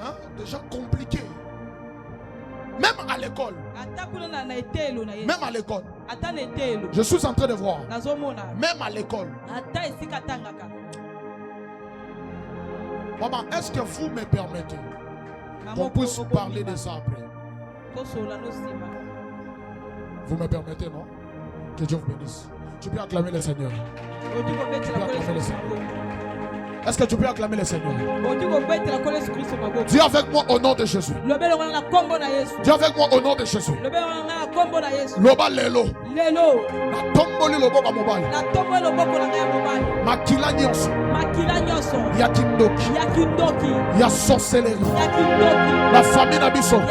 Hein? Déjà compliqué. Même à l'école. Même à l'école. Je suis en train de voir. Même à l'école. Maman, est-ce que vous me permettez qu'on puisse parler de ça après? Vous me permettez, non? Que Dieu vous bénisse. Tu peux acclamer le Seigneur. Est-ce que tu peux acclamer le Seigneur? Dis avec moi au nom de Jésus. Dis avec moi au nom de Jésus. Loba lelo. Na tomboli loboko mobile. Makila nyonso. Ya kindoki. Ya sorcellerie. La famille na biso.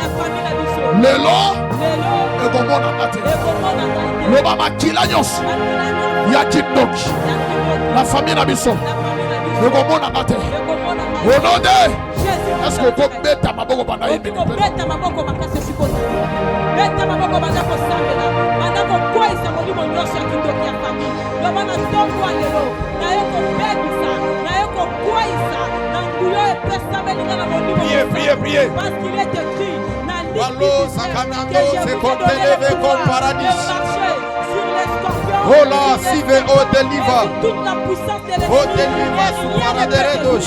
Lelo. Egomona ngate. Loba makila nyonso. Ya kindoki. La famille na biso. Egomona ngate. Au nom de est-ce que vous mettez ma boco pendant une minute? Beta maboko makase sikota. Beta maboko bandako sambela. Bandako kwaisa molimo nyosho ya kindoki ya famille. Lobana tongwa lelo. Na yoko bebisa. Na yoko kwaisa. Na nguyo epesa belinga na molimo. Priez. Parce qu'il est écrit. Na liste. Wallo sakanando se compteleve comme paradis. Oh là, sive o deliva. Toute la puissance de O deliva su paraderedos.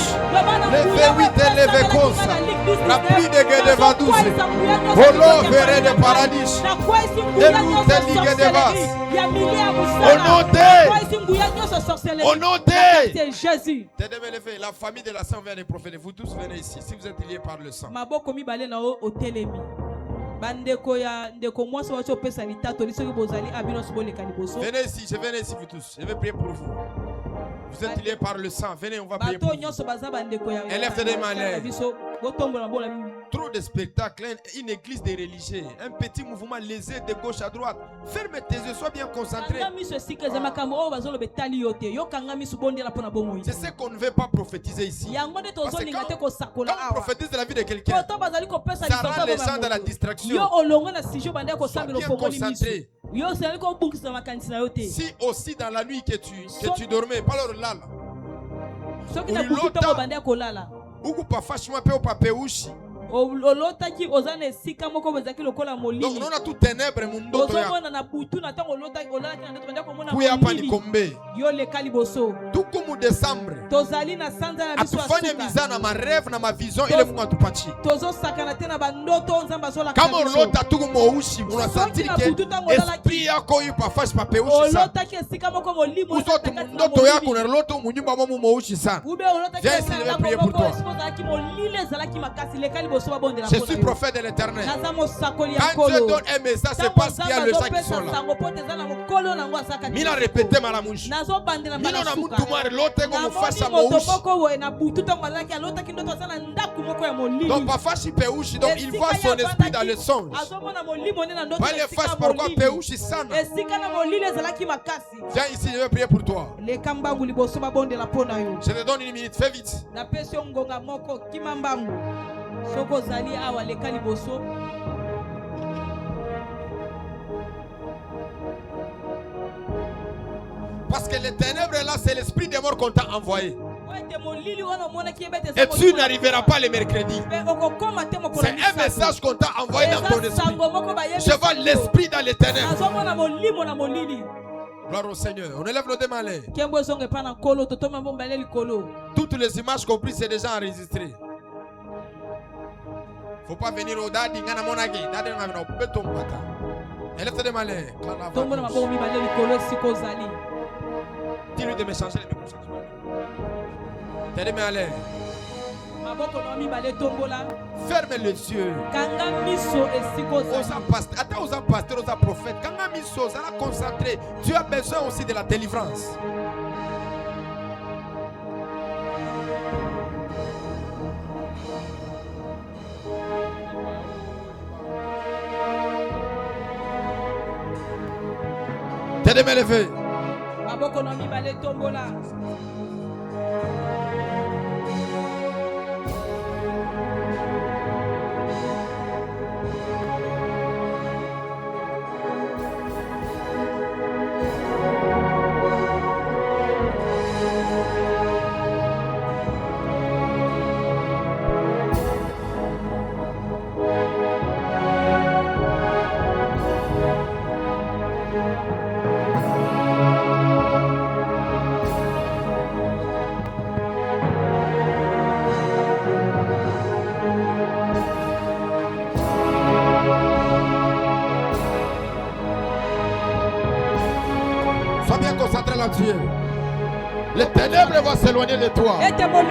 Leve 8 leve cosa. Rapide que de vadouze. Olo verre de paradis. Elute ligue de vas. Au nom de Jésus. La famille de la sang vient des prophètes. Vous tous venez ici. Si vous êtes liés par le sang. Maboko mibale na o telemi. Bandeko ya ndeko mwasi wacho pesa litato lisoki bozali abino siboleka liboso. Venez ici, je viens ici vous tous. Je vais prier pour vous. Vous êtes liés par le sang. Venez, on va prier pour vous. Élève tes mains. Trop de spectacles, une église des religieux, un petit mouvement lésé de gauche à droite. Ferme tes yeux, sois bien concentré. C'est ce qu'on ne veut pas prophétiser ici. Parce que quand on prophétise la vie de quelqu'un, ça rend les gens dans la distraction. Sois bien concentré. Si aussi dans la nuit que tu dormais, pas le lala. Ou pas fâchement pe ou pas peuchi. Donc on a tout ténèbres mundo to ya. Kuya pa ni kombe. Tout comme décembre. Atufanya mizana ma rêve na ma vision ile mungu atupatie. Kama lota tu mo ushi unasanti ke esprit yako yupa fashi pa peuchi sana. Usote mundo to yako na lota munyumba mo ushi sana. Viens ici, je vais prier pour toi. Je suis prophète de l'Éternel. Quand Dieu donne un message, c'est parce qu'il y a le sang qui sont là. Mina répété malamouche. Mina na mutu mwari lote go mufasha mouchi. Donc pafashi peuchi, donc il voit son esprit dans le songe. Pas les fâches pourquoi peuchi sana. Viens ici, je vais prier pour toi. Je te donne une minute, fais vite. Parce que les ténèbres là, c'est l'esprit des morts qu'on t'a envoyé. Et tu n'arriveras pas le mercredi. C'est un message qu'on t'a envoyé dans ton esprit. Je vois l'esprit dans les ténèbres. Gloire au Seigneur. On élève le démalé. Toutes les images comprises, c'est déjà enregistré. Faut pas venir au dadi ngana monaki dadi ngana beton bata. Elle est de malin. Dis-lui de me changer les mêmes choses. T'es de malin. Ferme les yeux. Attends aux pasteurs, aux prophètes. Quand on a mis ça, ça l'a concentré. Tu as besoin aussi de la délivrance. les mains levées. maboko na mibale tombola. Sois bien concentré là-dessus. Les ténèbres vont s'éloigner de toi. Les ténèbres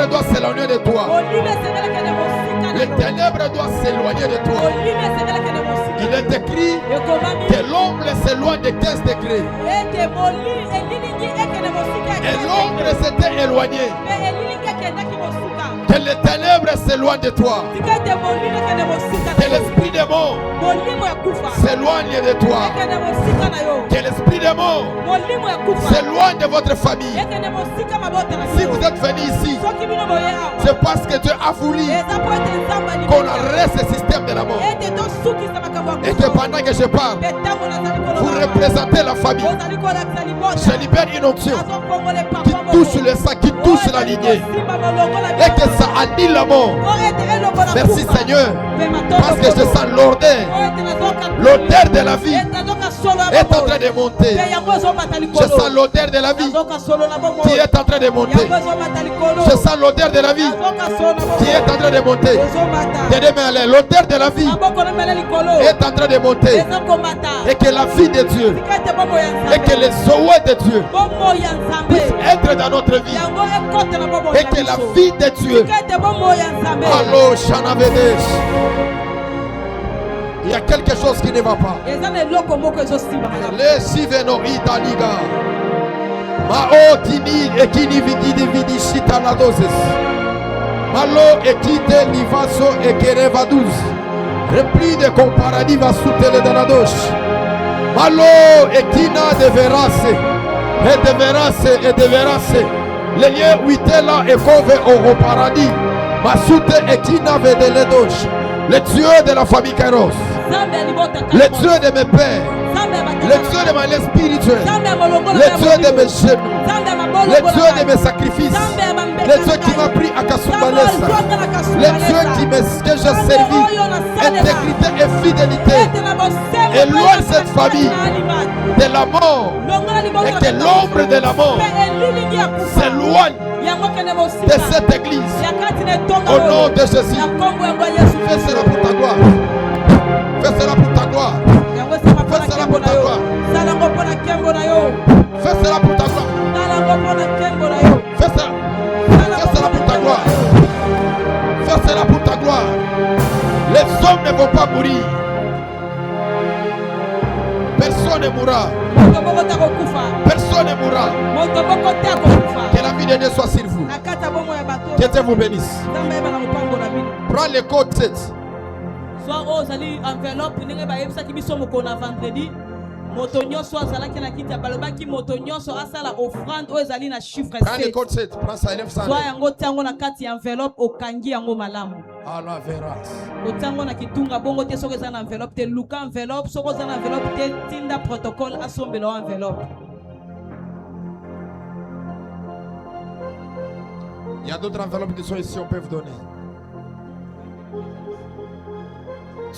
doivent s'éloigner de toi. Les ténèbres doivent s'éloigner de toi. Il est écrit que l'ombre s'éloigne de 15 degrés. Et l'ombre s'était éloignée. Que les ténèbres s'éloignent de toi. Que l'esprit des morts s'éloigne de toi. Que l'esprit des morts s'éloigne de votre famille. Si vous êtes venu ici, c'est parce que Dieu a voulu qu'on arrête ce système de la mort. Et que pendant que je parle, vous représentez la famille. Je libère une onction qui touche le sang, qui touche la lignée. Et que ça annule la mort. Merci Seigneur. Parce que je sens l'odeur. L'odeur de la vie est en train de monter. Je sens l'odeur de la vie qui est en train de monter. Je sens l'odeur de la vie qui est en train de monter. L'odeur de la vie est en train de monter. Et que la vie de Dieu et que les souhaits de Dieu puissent être dans notre vie. Et que la vie de Dieu. Allo Shanavedesh. Il y a quelque chose qui ne va pas. Les Siveno Italiga. Mao Tini et Kini Vidi Shitanadosis. Malo et Kite Nivaso et Kerevaduz. Repli de Comparadis va soutenir de la douche. Malo et Kina de Verace. Et de Verace et de Verace. Les liens Uitela et Kove au paradis. Masute et Kina de l'Edoche. Le Dieu de la famille Kairos. Le Dieu de mes pères. Le Dieu de ma vie spirituelle. Le Dieu de mes genoux. Le Dieu de mes sacrifices. Le Dieu qui m'a pris à Kasumbalesa. Le Dieu que j'ai servi. Intégrité et fidélité. Éloigne cette famille de la mort. Et que l'ombre de la mort s'éloigne de cette église. Au nom de Jésus. Fais cela pour ta gloire. Fais cela pour ta gloire. Fais cela pour ta gloire. Fais cela pour ta gloire. Fais cela pour ta gloire. Fais cela pour ta gloire. Les hommes ne vont pas mourir. Personne ne mourra. Personne ne mourra. Que la vie de Dieu soit sur vous. Que Dieu vous bénisse. Prends les codes 7. Soit ozali enveloppe ndenge bayebisaki biso mokona vendredi moto nyonso azalaki na kiti ya balobaki moto nyonso asala offrande oyo ezali na chiffre 7. Prends les codes 7. Prends ça, élève ça. Soit yango tiango na kati ya enveloppe okangi yango malamu. Allah verra. Otiango na kitunga bongo te soko eza na enveloppe te luka enveloppe soko eza na enveloppe te tinda protocole asombelo enveloppe. Il y a d'autres enveloppes qui sont ici, on peut vous donner.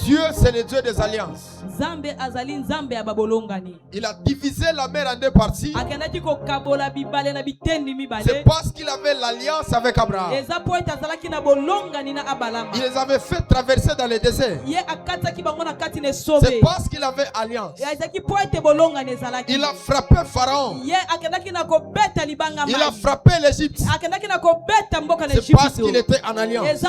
Dieu, c'est le Dieu des alliances. Il a divisé la mer en deux parties. C'est parce qu'il avait l'alliance avec Abraham. Il les avait fait traverser dans le désert. C'est parce qu'il avait alliance. Il a frappé Pharaon. Il a frappé l'Égypte. C'est parce qu'il était en alliance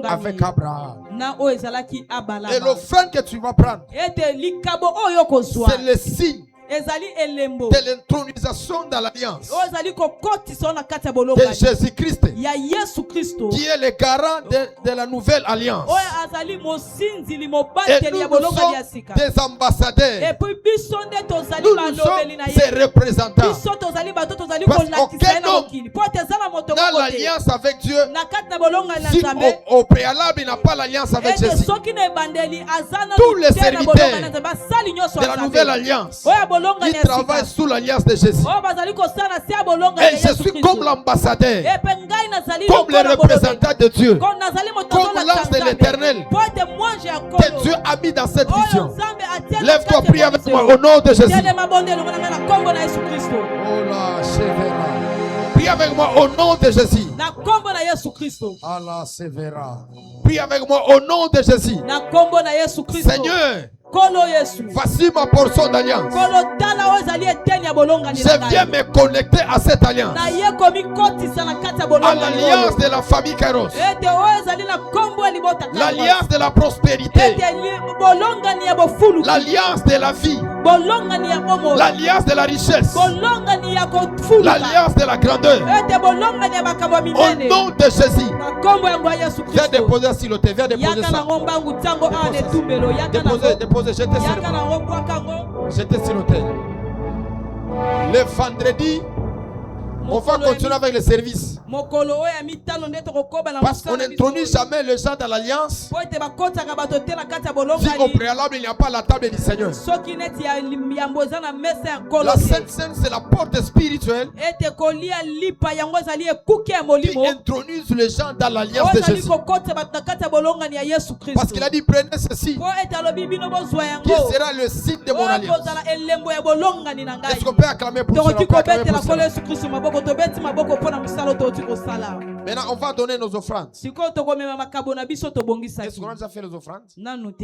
avec Abraham. Et l'offrande que tu vas prendre, c'est le signe ezali elembo de l'intronisation dans l'alliance oyo ezali kokotisa na kati ya de bolongani Jésus-Christ, ya Yesu Kristo qui est le garant de la nouvelle alliance. oyo azali mosinzili Et mobateli nous, ya nous bolongani ya sommes sika des ambassadeurs. epuis biso nde tozali Nous, nous balobeli sommes na ses ye représentants. biso tozali bato tozali Parce kolakisa ye na qu'aucun homme mokili mpo ete ezala moto dans moko te l'alliance avec Dieu, na kati na bolongani na si nzambe au préalable il n'a pas l'alliance avec ete Jésus, soki na ebandeli aza na tous les lite na serviteurs bolongani na nzambe basali nyonso de ya la nouvelle nzambe alliance, oyo ya bolongani ils ya sika travaillent sous l'alliance de Jésus. oyo bazali kosala se ya bolongani Et ya je Yesu suis comme Kristo l'ambassadeur, epe ngai nazali comme le lokola représentant de Dieu, bolongani nazali moto comme l'ange de l'Éternel mpo ete mwanje ya que Dieu kolo a mis dans cette oyo vision. nzambe atia na Lève-toi, kati ya prie avec moi mokili. au nom de Jésus. telema bonde elongo na ngai na kombo na Yesu Kristo Oh la Sévéra. Prie avec moi au nom de Jésus. na kombo na Yesu Kristo Allah Sévéra. Prie avec moi au nom de Jésus. na kombo na Yesu Kristo Seigneur, kolo Yesu voici ma portion d'alliance. kolo tala oyo ezali eteni ya bolongani na Je viens ngai me connecter à cette alliance. na ye komikotisa na kati ya À bolongani l'alliance oyo de la famille Kairos. ete oyo ezali na kombo ya libota L'alliance de la prospérité. ete bolongani ya bofulu L'alliance de la vie. bolongani ya bomoi L'alliance de la richesse. bolongani ya kofuluka L'alliance de la grandeur. ete bolongani ya makambo ya Au minene nom de Jésus. na kombo yango ya Yesu Viens Kristo déposer sur le thé. Viens déposer yaka ça. nango mbangu ntango awa na etumbelo yaka Déposer, nango déposer. Jetez sur yaka le nango bwaka yango J'étais sur l'hôtel. Le vendredi, on va continuer avec le service. mokolo oyo ya mitano nde tokokoba na Parce qu'on mosala n'introduit jamais les gens dans l'alliance po ete bakotaka bato te na kati ya si au bolongani préalable il n'y a pas la table du Seigneur. soki neti ya yambo eza na mesa ya nkolo La te Sainte Seine, c'est la porte spirituelle ete kolia lipa yango ezali ekuke ya qui molimo introduise les gens dans l'alliance oyo de ezali Jésus. kokota bato na kati ya bolongani ya Yesu Parce qu'il Kristo a dit prenez ceci po ete alobi bino bozwa qui yango sera le signe de mon oyo alliance. kozala elembo ya bolongani na ngai Est-ce qu'on peut acclamer pour cela? tokoki On peut acclamer kobetela pour nkolo cela. Yesu Kristo maboko tobeti maboko mpo na mosala oyo toti kosala Maintenant, on va donner nos offrandes. sikoyo tokomema makabo na biso Est-ce tobongisaki qu'on a déjà fait les offrandes? nanu te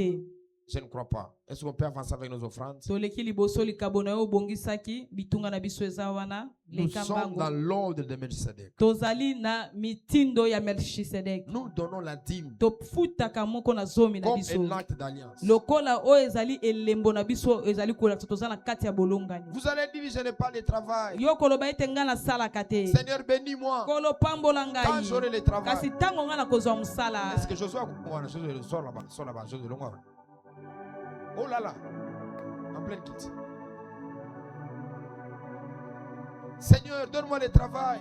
Je ne crois pas. Est-ce qu'on peut avancer avec nos offrandes? toleki liboso likabo na yo obongisaki bitunga na biso eza wana Nous leka sommes dans mbango l'ordre de Melchizedek. tozali na mitindo ya Melchisedek Nous donnons la dîme tofutaka moko na zomi na comme biso un acte d'alliance. lokola oyo ezali elembo na biso ezali kolakisa toza na kati ya bolongani Vous allez dire, je n'ai pas de travail. yo koloba ete ngai nasalaka te Seigneur, bénis-moi. kolo pambola Quand ngai j'aurai le travail. kasi ntango ngai nakozwa mosala Est-ce que Josué a sort là-bas, Josué de Longoa. Oh là là, en pleine quitte. Seigneur, donne-moi le travail.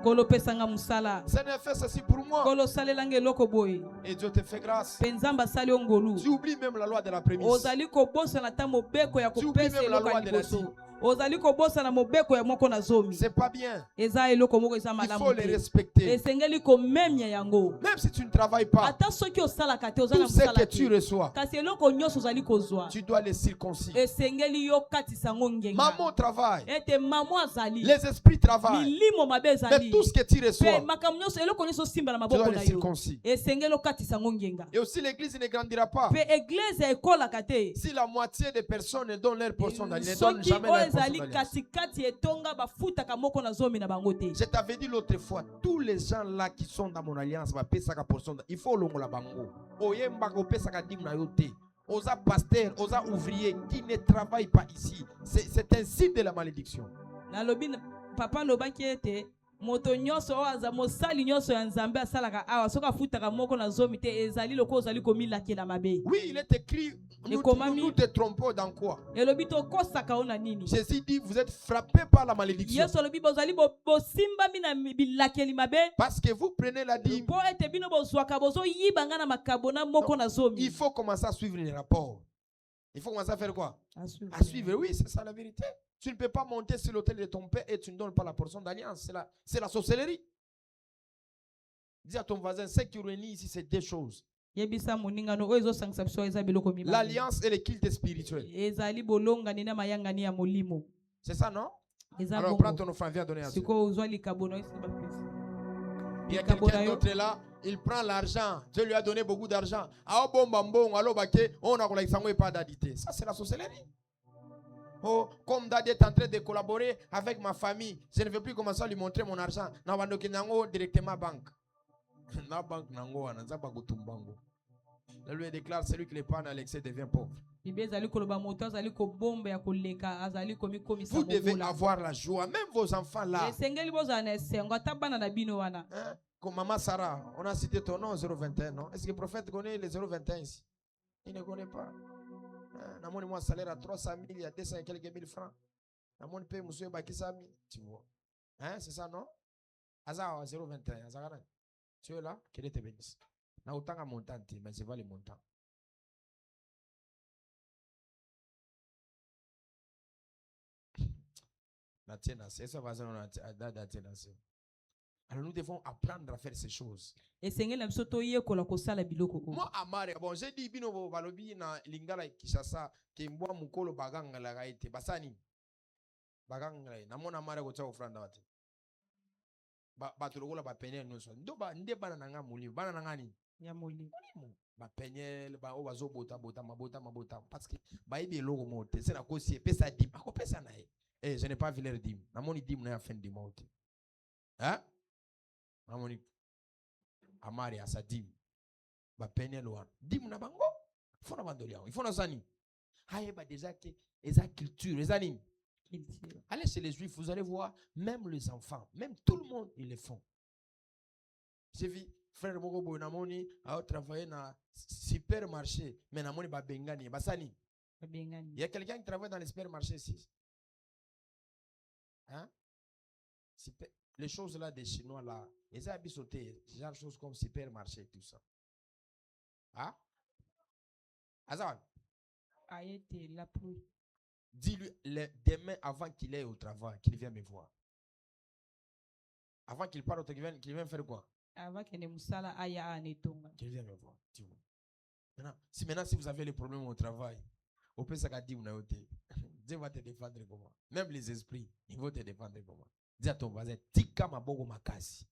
kolo pesanga mosala Seigneur, fais ceci pour moi. kolo salelanga eloko boye Et Dieu te fait grâce. mpe nzambe asali yo ngolu Tu oublies même la loi de la prémisse. ozali kobosana ata mobeko ya Tu oublies kopesa même la eloko ya loi de la liboso dîme. ozali kobosana mobeko ya moko na zomi C'est pas bien. eza eloko moko eza Il malamu faut les te respecter. esengeli komemia yango Même si tu ne travailles pas, ata soki osalaka te oza na tout ce que mosala tu te reçois, kasi eloko nyonso ozali kozwa tu dois les circoncire. esengeli yo katisa yango ngenga Maman travaille. ete mamo azali Les esprits travaillent. milimo mabe Mais ezali tout ce que tu mpe reçois, makambo nyonso eloko nyonso osimba na tu dois maboko les na yo circoncire. esengeli okatisa yango ngenga Et aussi l'église ne grandira pas. mpe eglize ekolaka te Si la moitié des personnes ne donnent leur portion d'alliance, ne donnent soki jamais oyo leur portion ezali d'alliance. katikati etonga bafutaka moko na zomi na bango te Je t'avais dit l'autre fois, tous les gens là qui sont dans mon alliance, il faut longola bango. Oyemba ko pesaka dim na yote. Osa pasteur, osa ouvrier qui ne travaille pas ici. C'est un signe de la malédiction. nalobi papa alobaki ete moto nyonso oyo aza mosali nyonso ya nzambe asalaka awa soki afutaka moko na zomi te ezali lokola ozali komilakela mabe Oui, il est écrit, nous te trompons dans quoi? elobi tokosaka o na nini Jésus dit, vous êtes frappés par la malédiction. yesu alobi bozali bosimbami na bilakeli mabe Parce que vous prenez la dîme. mpo ete bino bozwaka bozoyibanga na makabo na moko na zomi Il faut commencer à suivre les rapports. Il faut commencer à faire quoi? Asuivre. À suivre, oui, c'est ça la vérité. Tu ne peux pas monter sur l'autel de ton père et tu ne donnes pas la portion d'alliance. C'est la sorcellerie. Dis à ton voisin, ce qui réunit ici, c'est deux choses. yebisa moningano oyo ezosangisa biso eza biloko mibale L'alliance et le culte spirituel. ezali bolongani na mayangani ya molimo C'est ça, non? eza Alors prends bongo ton offrande, viens donner à Dieu. sikoyo ozwa likabo na yo esi bapesi Il y a likabo quelqu'un na yo d'autre là, il prend l'argent. Dieu lui a donné beaucoup d'argent. Ah, bon, bambon, alors, on a pas d'adité. Ça, c'est la sorcellerie. Oh, comme Dadi est en train de collaborer avec ma famille, je ne veux plus commencer à lui montrer mon argent. Na wando kinango directement banque. Na banque nango ananza ba gutumbango. La Bible déclare celui qui n'est pas dans l'excès devient pauvre. Bible ezali koloba moto azali kobomba ya koleka azali komikomisa Vous devez mobola. avoir la joie, même vos enfants là. Esengeli bozala na esengo ata bana na bino wana. Hein? Comme Maman Sarah, on a cité ton nom 021, non? Est-ce que le prophète connaît les 021 ici? Il ne connaît pas. Hein? Moi, salaire à 300 000, il y a 200 et quelques mille francs. Namoni paye monsieur Bakisami, tu vois. Hein? C'est ça, non? Azar 021, Azar. Tu es là? Quel est te bénisse? Na autant à montant, mais c'est pas les montants. La tienne, c'est ça, va se alors nous devons apprendre à faire ces choses. Esengeli na biso toyekola kosala biloko ko. Moi, Amare, bon, j'ai dit, bino, balobi na lingala Kishasa, ki mbwa mukolo baganga la gaite, basani. Baganga, na mona Amare kocha ofranda wate. Batulogola ba penye noso. Ndo ba nde bana nanga muli, bana nanga ni. Ya moli. Ba penye, ba o bazo mabota. Parce que ba ibi logo mote, c'est na kosi pesa dim, ako pesa na e. Eh, je n'ai pas vu leur dim. Na moni dim na ya fin dim mote. Hein? Na moni Amari asa dim. Ba penye loan. Dim na bango. Fona bandoli yango. Il faut na zani. Haye ba déjà que eza culture, eza nini? Allez chez les juifs, vous allez voir, même les enfants, même tout le monde, ils le font. J'ai vu frère Mogobo Namoni a travaillé dans supermarché, mais Namoni ba bengani, basani. Il y a quelqu'un qui travaille dans les supermarchés ici. Hein? Les choses là des Chinois là, ils ont habitué, genre de choses comme supermarché, tout ça. Hein? Azan? La pluie. Dis-lui demain avant qu'il aille au travail, qu'il vienne me voir. Avant qu'il parte au travail, qu'il vienne faire quoi? Avant qu'il vienne me voir. Maintenant, si vous avez des problèmes au travail, au peut dire Dieu va te défendre comment? Même les esprits, ils vont te défendre comment? Dis à ton voisin, tika maboko makasi.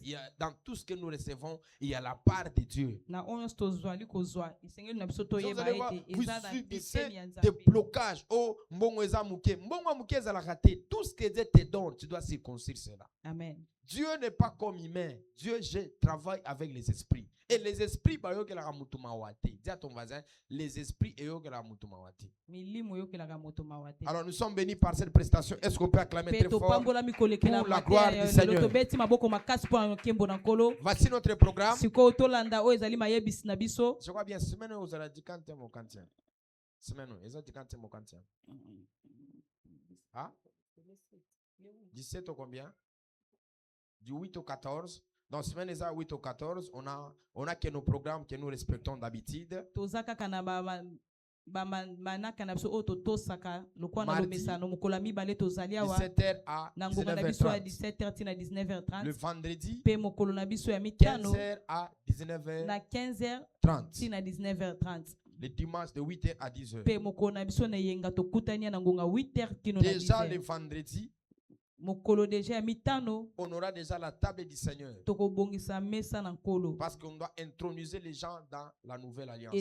Il y a, dans tout ce que nous recevons, il y a la part de Dieu. Vous allez voir, vous subissez des blocages. Oh, mbongo eza muke. Mbongo muke eza la raté. Tout ce que Dieu te donne, tu dois circoncire cela. Amen. Dieu n'est pas comme humain. Dieu travaille avec les esprits. Et les esprits, dis à ton voisin, les esprits, alors nous sommes bénis par cette prestation. Est-ce qu'on peut acclamer très fort pour la gloire du Seigneur? Voici notre programme. Je crois bien, semaine où vous allez dire quand mon quantien. Semaine où vous allez dire quand mon quantien. Ah? 17 ou combien? Du 8 au 14. Dans semaine 8 au 14, on a que nos programmes que nous respectons d'habitude. Mardi, 17h à 19h30. Le vendredi, 15h à 19h30. Le dimanche de 8h à 10h. Déjà le vendredi, on aura déjà la table du Seigneur. Parce qu'on doit introniser les gens dans la nouvelle alliance.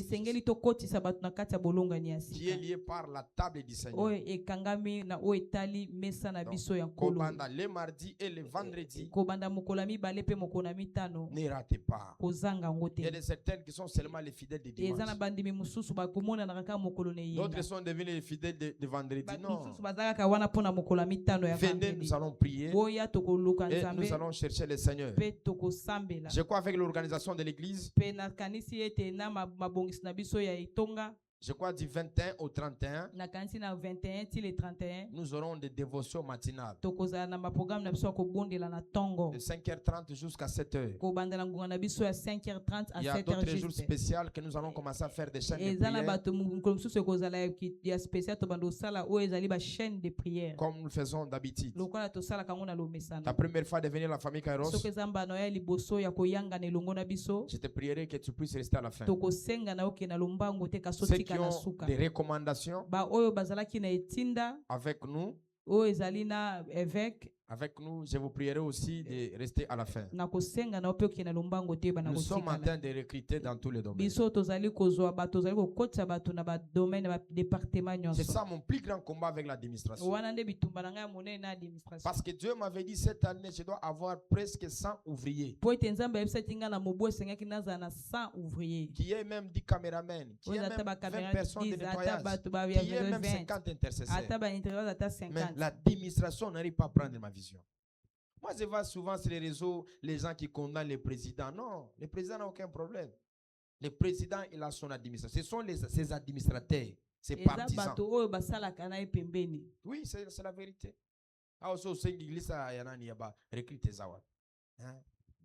Qui est lié par la table du Seigneur. Donc, les mardis et les vendredis, ne ratez pas. Il y a certaines qui sont seulement les fidèles de dimanche. D'autres sont devenus les fidèles de vendredi. Non. Venez, nous allons prier et nous allons chercher le Seigneur. Je crois avec l'organisation de l'église. Je crois du 21 au 31, nous aurons des dévotions matinales de 5h30 jusqu'à 7h. Il y a d'autres jours spéciaux que nous allons commencer à faire des chaînes de prière comme nous le faisons d'habitude. La première fois de venir à la famille Kairos, je te prierai que tu puisses rester à la fin. Ceux qui ont des recommandations avec nous, Avec nous, je vous prierai aussi de rester à la fin. nakosenga na ope okende lombango te Nous sommes en train bana de recruter dans tous les domaines. biso tozali kozwa bato tozali kokotisa bato na badomaine na badepartement C'est nyonso ça mon plus grand combat avec l'administration. wana nde bitumba na ngai ya monene na administration Parce que Dieu m'avait dit cette année, je dois avoir presque 100 ouvriers. po ete nzambe ayebisaki ngai na mobu esengaki nazala na 100 ouvriers Qui est même 10 caméramens, qui oyo est ata même 20 bacaméra personnes de 10 ata nettoyage, bato qui est même 20 50 intercesseurs. ata bainterview ata Mais 50 l'administration n'arrive pas à prendre ma vision. Moi, je vois souvent sur les réseaux les gens qui condamnent le président. Non, le président n'a aucun problème. Le président, il a son administration. Ce sont ses administrateurs, ses eza partisans. bato oyo basalaka na ye pembeni Oui, c'est la vérité. Ah, aussi, au sein de l'église, il y en a qui recrutent les awad.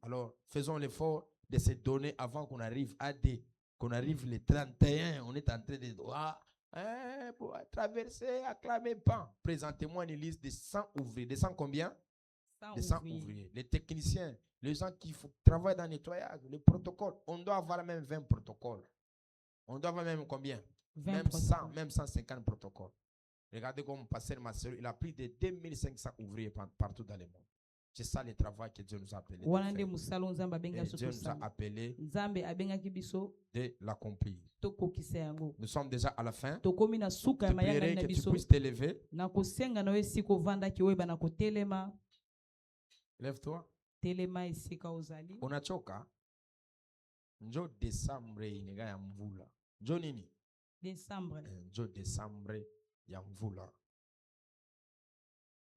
Alors, faisons l'effort de se donner avant qu'on arrive à qu'on arrive le 31. On est en train de pour traverser, acclamer pas. Présentez-moi une liste de 100 ouvriers. De 100 combien? 100 ouvriers. Les techniciens, les gens qui travaillent dans le nettoyage, les protocoles. On doit avoir même 20 protocoles. On doit avoir même combien? 20 Même 100, même 150 protocoles. Regardez comme pasteur Massero, il a plus de 2500 ouvriers partout dans le monde. C'est ça le travail que Dieu nous a appelé. wana nde mosala nzambe abenga Et biso Dieu nous a tosala appelé nzambe abengaki biso de l'accomplir. tokokisa yango Nous sommes déjà à la fin. tokomi na suka ya Je prierai mayangani na que tu biso puisses t'élever. na kosenga na yo esika ovandaki oyeba na kotelema Lève-toi. telema esika ozali Unachoka. Njo Desambre iniga ya mvula. Njo nini? décembre Njo Desambre ya mvula.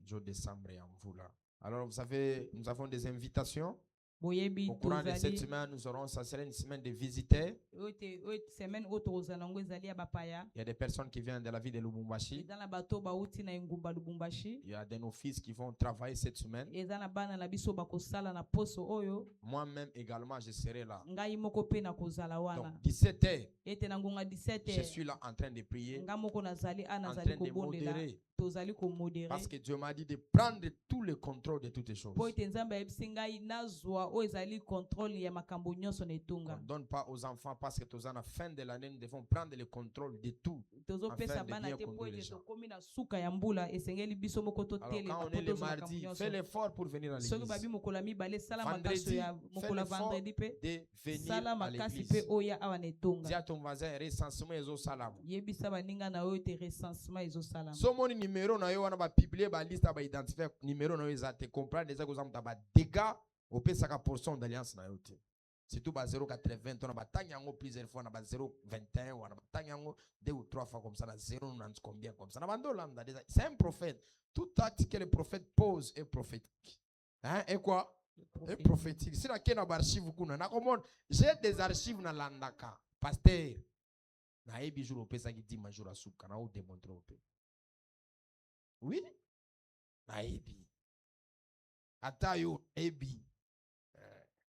Njo Desambre ya mvula. Alors vous savez, nous avons des invitations. boyebi Au courant de cette tozali semaine, nous aurons, ça sera une semaine de visiteurs. oyo semaine oyo tokozala yango ezali ya bapaya Il y a des personnes qui viennent de la ville de Lubumbashi. eza na bato bauti na engumba lubumbashi Il y a de nos fils qui vont travailler cette semaine. eza na bana na biso bakosala na poso oyo Moi-même également, je serai là. ngai moko mpe na kozala wana Donc, 17h, ete na ngonga je 17 suis là en train de prier, nga moko nazali a en nazali train de kobondela modérer. tozali komodere Parce que Dieu m'a dit de prendre tout le contrôle de toutes les choses. po ete nzambe ayebisi ngai nazwa oyo ezali contrôle ya makambo nyonso na On etonga ne donne pas aux enfants parce que tous à la fin de l'année, nous devons prendre le contrôle de tout. tozopesa afin de bana bien te po conduire les ete gens. tokomi na suka ya mbula esengeli biso moko Alors totelema quand on po est le tozwa makambo mardi, nyonso fais l'effort pour venir à soki l'église. babi mokolo ya mibale sala makaso Vendredi, ya fais mokolo ya l'effort vendredi mpe de venir sala à makasi l'église. mpe oya awa na etonga Dis à ton voisin, recensement et salam. yebisa baninga na oyo ete recensement ezosalama Somoni numéro na yo wana ba publier ba liste ba identifier numéro na yo za te comprendre déjà que ça ba dégâts au pesaka portion d'alliance na yo te. Surtout ba 080 on a ba tanyango plusieurs fois na ba 021 on a ba tanyango 2 ou 3 fois comme ça na 0 combien comme ça na bando lambda déjà c'est un prophète. Tout acte que le prophète pose est prophétique. Hein et quoi? Est prophétique. Si la ken na archive kuna na comment j'ai des archives na landaka pasteur na ebi jour au pesaki 10 jours à souka na o démontrer au peu. Oui? Na ebi. Ata yo ebi.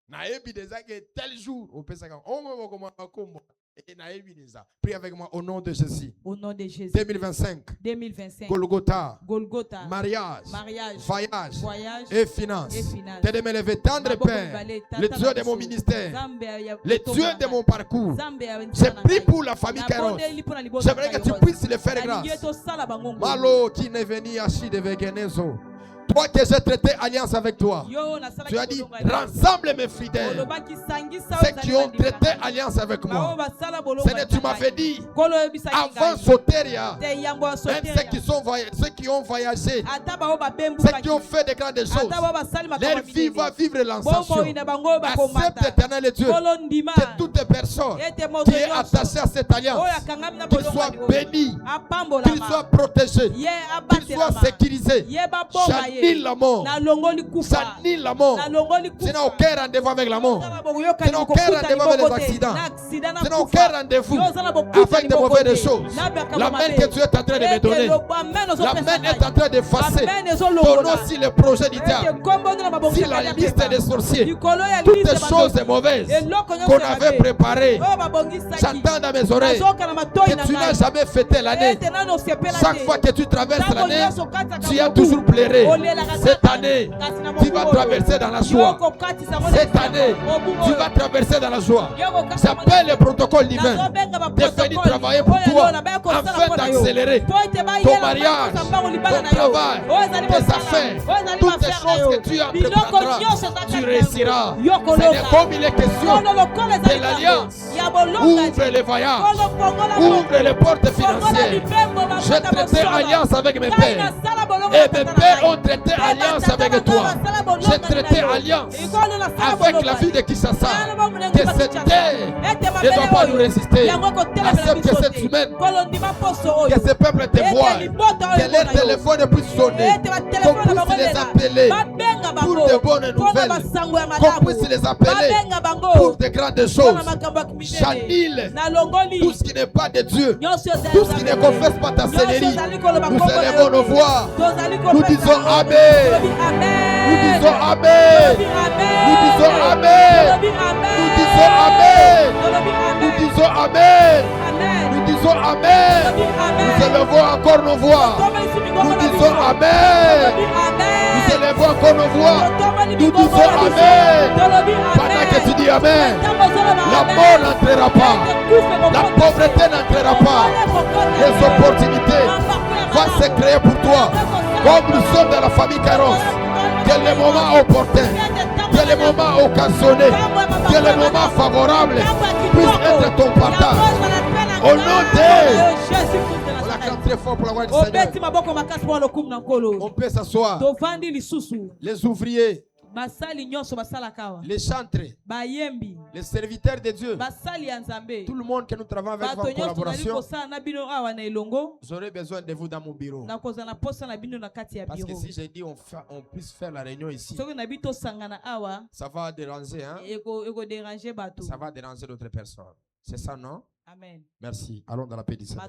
Na ebi déjà que tel jour au pesaka on me comment kombo et na ebi déjà. Prie avec moi au nom de Jésus. au nom de Jésus 2025. 2025 Golgotha. Golgotha Mariage. Voyage. Et finance. T'es de me lever tendre Père. Le Dieu de mon ministère. Le Dieu de mon parcours. J'ai pris pour la famille Kairos. J'aimerais que tu puisses le faire grâce. Malo qui n'est venu à Chi de Vegenezo. Toi que j'ai traité alliance avec toi. Tu as dit, rassemble mes fidèles. Ceux qui ont traité alliance avec moi. Seigneur, tu m'avais dit, avant Soteria, même ceux qui ont voyagé, ceux qui ont fait des grandes choses, leur vie va vivre l'ascension. Accepte, éternel Dieu, que toute personne qui est attachée à cette alliance, qu'il soit béni, qu'il soit protégé, qu'il soit sécurisé. J'annule la mort. J'annule la mort. Tu n'as aucun rendez-vous avec la mort. Tu n'as aucun rendez-vous avec les accidents. Tu n'as aucun rendez-vous avec de mauvaises choses. La main que tu es en train de me donner, la main est en train d'effacer ton nom sur le projet du diable, sur la liste des sorciers, toutes les choses mauvaises qu'on avait préparées. J'entends dans mes oreilles que tu n'as jamais fêté l'année. Chaque fois que tu traverses l'année, tu as toujours pleuré. Cette année, tu vas traverser dans la joie. Cette année, tu vas traverser dans la joie. J'appelle le protocole divin de venir travailler pour toi afin d'accélérer ton mariage, ton travail, tes affaires, toutes les choses que tu entreprendras, tu réussiras. Seigneur, comme il est question de l'alliance, ouvre les voyages, ouvre les portes financières. J'ai traité alliance avec mes pères et mes pères ont traité alliance avec toi. J'ai traité alliance avec la vie de Kinshasa. Que cette terre ne doit pas nous résister. Accepte que cette semaine, que ce peuple te voie, que leur téléphone puisse sonner, qu'on puisse les appeler pour de bonnes nouvelles, qu'on puisse les appeler pour de grandes choses. J'annule tout ce qui n'est pas de Dieu, tout ce qui ne confesse pas ta Seigneurie. Nous élevons nos voix, nous disons Amen, nous disons Amen, nous disons Amen, nous disons Amen, nous disons Amen, nous disons Amen, nous élevons encore nos voix, nous disons Amen, nous élevons encore nos voix, nous disons Amen. Pendant que tu dis Amen, la mort n'entrera pas, la pauvreté n'entrera pas, les opportunités vont se créer pour toi. Comme nous sommes dans la famille Kairos, que le moment opportun, que le moment occasionné, que le moment favorable puisse être ton partage. Au nom de... On l'acclame très fort pour la voix du Seigneur. On peut s'asseoir. Les ouvriers, les chantres, les serviteurs de Dieu, tout le monde que nous travaillons avec en collaboration, j'aurais besoin de vous dans mon bureau. Parce que si j'ai dit on puisse faire la réunion ici, ça va déranger, hein? Ça va déranger d'autres personnes. C'est ça, non? Amen. Merci. Allons dans la paix du Seigneur.